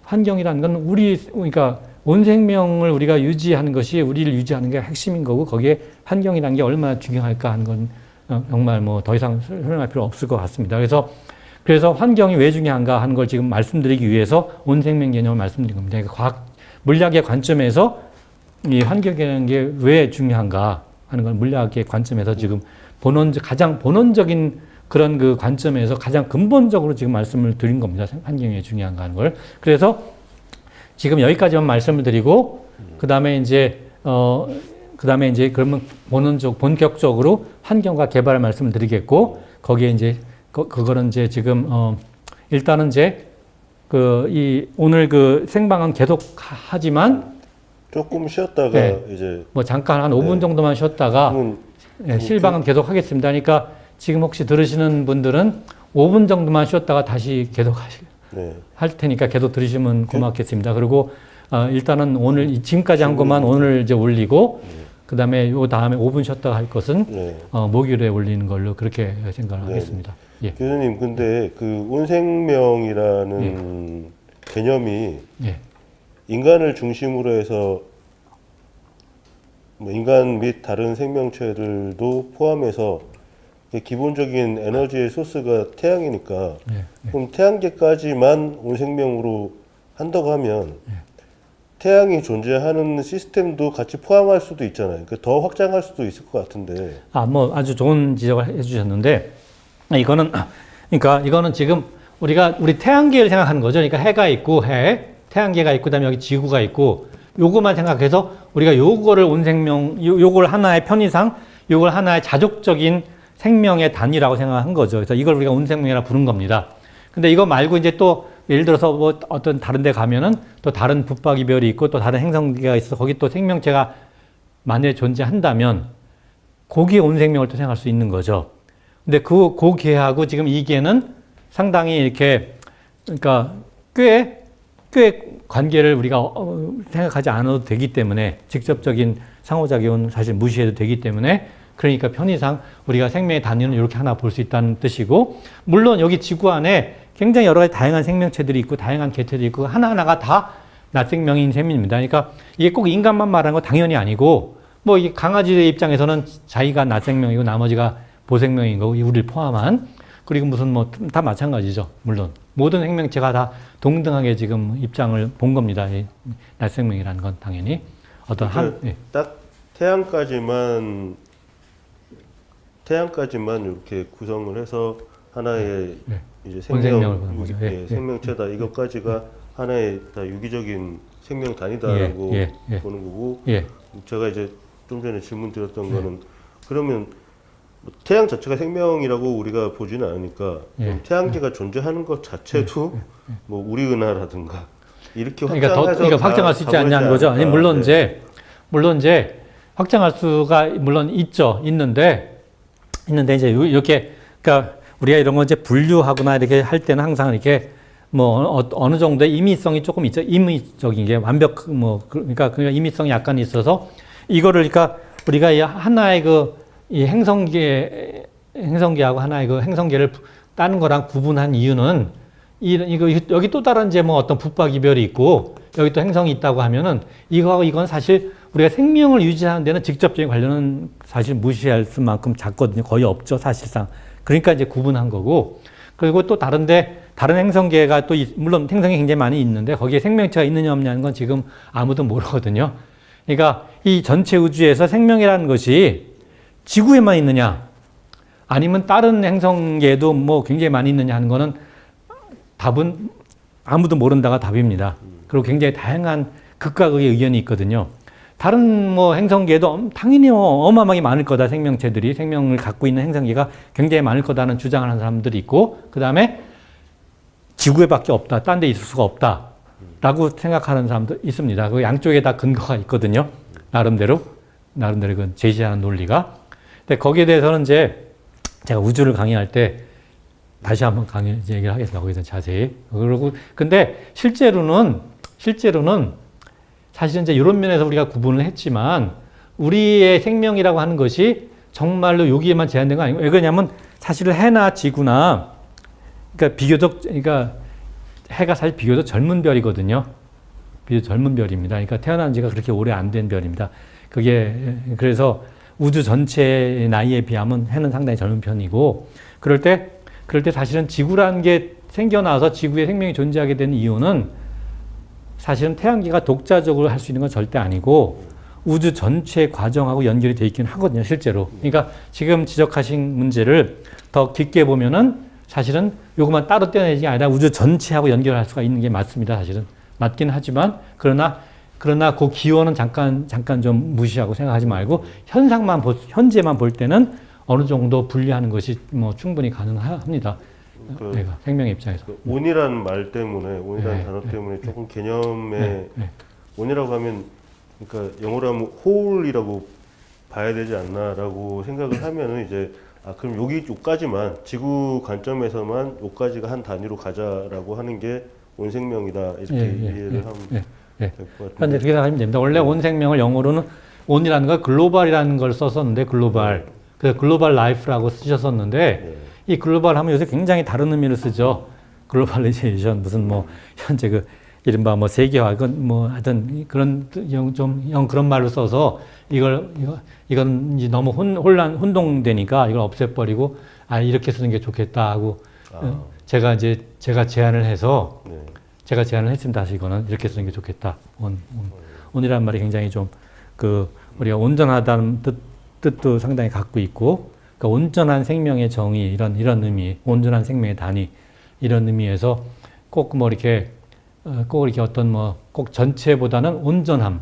S2: 환경이라는 건 그러니까 온 생명을 우리가 유지하는 것이 우리를 유지하는 게 핵심인 거고 거기에 환경이라는 게 얼마나 중요할까 하는 건 정말 뭐 더 이상 설명할 필요 없을 것 같습니다. 그래서 환경이 왜 중요한가 하는 걸 지금 말씀드리기 위해서 온 생명 개념을 말씀드린 겁니다. 그러니까 물리학의 관점에서 이 환경이라는 게 왜 중요한가 하는 걸 물리학의 관점에서 지금 가장 본원적인 그런 그 관점에서 가장 근본적으로 지금 말씀을 드린 겁니다. 환경이 중요한가 하는 걸. 그래서 지금 여기까지만 말씀을 드리고 그다음에 이제 그러면 본격적으로 환경과 개발을 말씀을 드리겠고 거기에 이제 그거는 이제 지금 일단은 이제 오늘 그 생방은 계속 하지만
S3: 조금 쉬었다가
S2: 네.
S3: 이제
S2: 뭐 잠깐 한 5분 정도만 쉬었다가 실방은 계속 하겠습니다. 그러니까 지금 혹시 들으시는 분들은 5분 정도만 쉬었다가 다시 계속 할 테니까 계속 들으시면 고맙겠습니다. 그리고 일단은 오늘 지금까지 한 것만 오늘 이제 올리고 그다음에 요 다음에 5분 쉬었다가 할 것은 목요일에 올리는 걸로 그렇게 생각을 하겠습니다. 예.
S3: 교수님 근데 그 온생명이라는 개념이 인간을 중심으로 해서 뭐 인간 및 다른 생명체들도 포함해서 기본적인 에너지의 소스가 태양이니까 그럼 태양계까지만 온생명으로 한다고 하면 태양이 존재하는 시스템도 같이 포함할 수도 있잖아요. 그러니까 더 확장할 수도 있을 것 같은데.
S2: 뭐 아주 좋은 지적을 해주셨는데 이거는 지금 우리 태양계를 생각하는 거죠. 그러니까 해가 있고 태양계가 있고 그다음에 여기 지구가 있고 요거만 생각해서 우리가 요거를 온생명, 요걸 하나의 편의상, 요걸 하나의 자족적인 생명의 단위라고 생각한 거죠. 그래서 이걸 우리가 온생명이라 부른 겁니다. 근데 이거 말고 이제 또 예를 들어서 뭐 어떤 다른 데 가면은 또 다른 붙박이별이 있고 또 다른 행성계가 있어서 거기 또 생명체가 만약에 존재한다면 거기에 온생명을 또 생각할 수 있는 거죠. 근데 그 개하고 지금 이 개는 상당히 이렇게 그러니까 꽤 관계를 우리가 생각하지 않아도 되기 때문에 직접적인 상호작용은 사실 무시해도 되기 때문에 그러니까 편의상 우리가 생명의 단위는 이렇게 하나 볼 수 있다는 뜻이고 물론 여기 지구 안에 굉장히 여러 가지 다양한 생명체들이 있고 다양한 개체들이 있고 하나하나가 다 낮생명인 셈입니다. 그러니까 이게 꼭 인간만 말하는 거 당연히 아니고 뭐 이 강아지의 입장에서는 자기가 낮생명이고 나머지가 보생명인 거고 우리를 포함한 그리고 무슨 뭐 다 마찬가지죠. 물론 모든 생명체가 다 동등하게 지금 입장을 본 겁니다. 이 낮생명이라는 건 당연히 어떤
S3: 딱 태양까지만 이렇게 구성을 해서 하나의 이제 생명체다. 이것까지가 하나의 다 유기적인 생명 단위다라고 보는 거고 제가 이제 좀 전에 질문 드렸던 거는 그러면 태양 자체가 생명이라고 우리가 보지는 않으니까 태양계가 존재하는 것 자체도 뭐 우리 은하라든가 이렇게
S2: 그러니까 확장할 수 있지 않냐는 거죠. 아니 물론 이제 확장할 수가 물론 있는데 이제 이렇게 그러니까 우리가 이런 거 이제 분류하거나 이렇게 할 때는 항상 이렇게 뭐 어느 정도의 임의성이 조금 있죠. 임의적인 게 그러니까 임의성이 약간 있어서 이거를 그러니까 우리가 이 하나의 이 행성계하고 하나의 그 행성계를 다른 거랑 구분한 이유는 여기 또 다른 이제 뭐 어떤 붙박이별이 있고 여기 또 행성이 있다고 하면은 이건 사실 우리가 생명을 유지하는 데는 직접적인 관련은 사실 무시할 수만큼 작거든요. 거의 없죠, 사실상. 그러니까 이제 구분한 거고. 그리고 또 다른 행성계가 또 물론 행성이 굉장히 많이 있는데 거기에 생명체가 있느냐 없냐는 건 지금 아무도 모르거든요. 그러니까 이 전체 우주에서 생명이라는 것이 지구에만 있느냐 아니면 다른 행성계에도 뭐 굉장히 많이 있느냐 하는 거는 답은 아무도 모른다가 답입니다. 그리고 굉장히 다양한 극과 극의 의견이 있거든요. 다른 뭐 행성계에도 당연히 어마어마하게 많을 거다. 생명을 갖고 있는 행성계가 굉장히 많을 거다는 주장을 하는 사람들이 있고 그 다음에 지구에밖에 없다. 딴 데 있을 수가 없다. 라고 생각하는 사람도 있습니다. 그 양쪽에 다 근거가 있거든요. 나름대로 그 제시하는 논리가. 근데 거기에 대해서는 이제 제가 우주를 강의할 때 다시 한번 얘기를 하겠습니다. 거기서 자세히. 그리고 근데 실제로는 사실은 이제 이런 면에서 우리가 구분을 했지만 우리의 생명이라고 하는 것이 정말로 여기에만 제한된 건 아니고, 왜 그러냐면 사실은 해나 지구나 그러니까 해가 사실 비교적 젊은 별이거든요. 비교적 젊은 별입니다. 그러니까 태어난 지가 그렇게 오래 안 된 별입니다. 그래서 우주 전체의 나이에 비하면 해는 상당히 젊은 편이고, 그럴 때 사실은 지구라는 게 생겨나서 지구에 생명이 존재하게 된 이유는 사실은 태양계가 독자적으로 할 수 있는 건 절대 아니고 우주 전체 과정하고 연결이 되어 있긴 하거든요, 실제로. 그러니까 지금 지적하신 문제를 더 깊게 보면은 사실은 요것만 따로 떼어내지 아니라 우주 전체하고 연결할 수가 있는 게 맞습니다, 사실은. 맞긴 하지만, 그러나 그 기원은 잠깐 좀 무시하고 생각하지 말고 현재만 볼 때는 어느 정도 분리하는 것이 뭐 충분히 가능합니다. 내가 생명의 입장에서.
S3: 온이라는 말 때문에, 온이라는 단어 때문에 조금 개념에 온이라고 하면, 그러니까 영어로 하면 whole이라고 봐야 되지 않나라고 생각을 하면은 이제 그럼 여기까지만 지구 관점에서만 여기까지가 한 단위로 가자라고 하는 게 온 생명이다 이렇게 이해를 하면 될 것 같은데.
S2: 현재 그렇게 생각하시면 됩니다. 원래 온 생명을 영어로는 온이라는 걸 글로벌이라는 걸 썼었는데 그래서 글로벌 라이프라고 쓰셨었는데 이 글로벌 하면 요새 굉장히 다른 의미를 쓰죠. 글로벌리제이션 무슨 뭐 현재 그 이른바 뭐 세계화 뭐 하여튼 그런 그런 말로 써서 이건 이제 너무 혼동되니까 이걸 없애버리고 이렇게 쓰는 게 좋겠다 하고 제가 제안을 해서 제가 제안을 했습니다. 다시 이거는 이렇게 쓰는 게 좋겠다. 온이라는 말이 굉장히 좀 우리가 온전하다는 뜻도 상당히 갖고 있고, 그러니까 온전한 생명의 정의 이런 의미, 온전한 생명의 단위 이런 의미에서 꼭 이렇게 어떤 꼭 전체보다는 온전함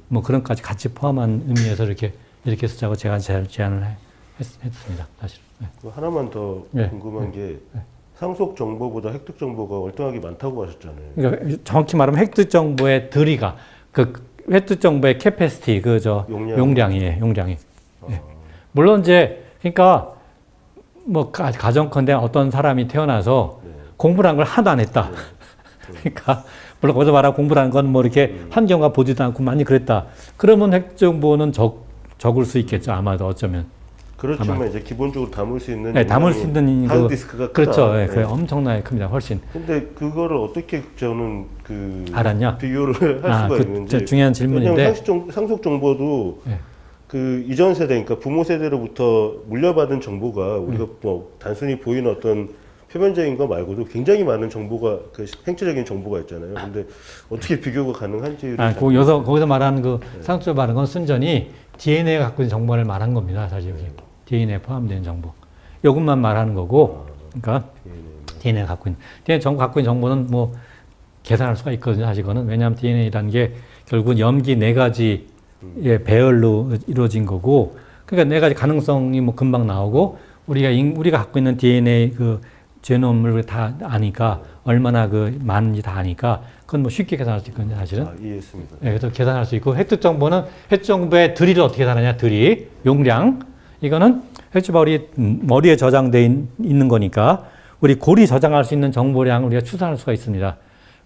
S2: 뭐 그런까지 같이 포함한 의미에서 이렇게 쓰자고 제가 제안을 했습니다. 사실.
S3: 하나만 더 궁금한 게 상속 정보보다 획득 정보가 월등하게 많다고 하셨잖아요.
S2: 그러니까 정확히 말하면 획득 정보의 들이가 획득 정보의 캐패시티 용량이에요. 물론 이제 그러니까 뭐 가정컨대 어떤 사람이 태어나서 공부를 한 걸 하나도 안 했다. 그러니까 물론 거기서 말하는 공부라는 건 뭐 이렇게 환경과 보지도 않고 많이 그랬다. 그러면 획득 정보는 적을 수 있겠죠. 아마도 어쩌면.
S3: 그렇지만 이제 기본적으로 담을 수 있는
S2: 담을 수 있는
S3: 하드디스크가 크다.
S2: 그렇죠. 그게 엄청나게 큽니다. 훨씬.
S3: 근데 그거를 어떻게 저는
S2: 알았냐?
S3: 비교를 할 수가 있는지
S2: 중요한 질문인데
S3: 상속 정보도 이전 세대, 그러니까 부모 세대로부터 물려받은 정보가 우리가 뭐 단순히 보이는 어떤 표면적인 거 말고도 굉장히 많은 정보가 행체적인 정보가 있잖아요. 근데 어떻게 비교가 가능한지를
S2: 거기서 말하는 상속적으로 말하는 건 순전히 DNA가 갖고 있는 정보를 말한 겁니다. 사실 여기 DNA에 포함된 정보. 이것만 말하는 거고, 그러니까 DNA가 갖고 있는 갖고 있는 정보는 뭐 계산할 수가 있거든요. 사실 이거는 왜냐하면 DNA라는 게 결국은 염기 4가지의 배열로 이루어진 거고, 그러니까 4가지 가능성이 뭐 금방 나오고 우리가 갖고 있는 DNA 제놈을 다 아니까 얼마나 많은지 다 아니까 그건 뭐 쉽게 계산할 수 있거든요, 사실은.
S3: 이해했습니다.
S2: 그래서 계산할 수 있고 획득 정보의 들이를 어떻게 계산하냐, 용량. 이거는 획득 우리 머리에 저장돼 있는 거니까 우리 골이 저장할 수 있는 정보량을 우리가 추산할 수가 있습니다.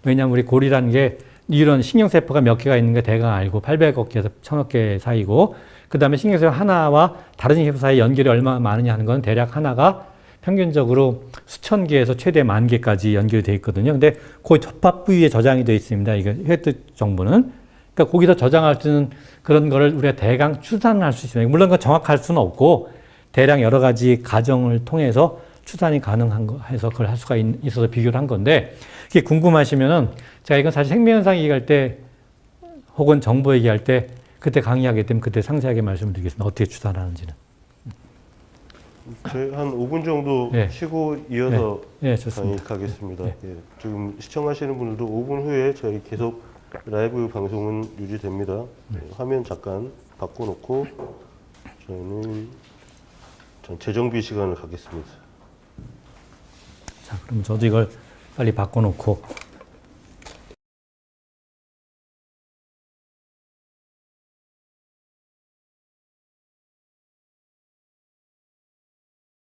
S2: 왜냐하면 우리 골이라는 게 이런 신경세포가 몇 개가 있는 게 대강 알고 800억 개에서 1000억 개 사이고, 그 다음에 신경세포 하나와 다른 신경세포 사이 연결이 얼마나 많으냐 하는 건 대략 하나가 평균적으로 수천 개에서 최대 10,000개까지 연결이 되어 있거든요. 근데 거의 접합 부위에 저장이 되어 있습니다. 이게 획득 정보는. 그러니까 거기서 저장할 수 있는 그런 거를 우리가 대강 추산할 수 있습니다. 물론 그건 정확할 수는 없고 대략 여러 가지 가정을 통해서 추산이 가능한 거 해서 그걸 할 수가 있어서 비교를 한 건데, 그게 궁금하시면은 제가 이건 사실 생명현상 얘기할 때 혹은 정보 얘기할 때 그때 강의하게 되면 그때 상세하게 말씀을 드리겠습니다. 어떻게 추산하는지는.
S3: 저희 한 5분 정도 쉬고 이어서 강의 가겠습니다. 지금 시청하시는 분들도 5분 후에 저희 계속 라이브 방송은 유지됩니다. 화면 잠깐 바꿔놓고 저희는 재정비 시간을 갖겠습니다.
S2: 자, 그럼 저도 이걸 빨리 바꿔놓고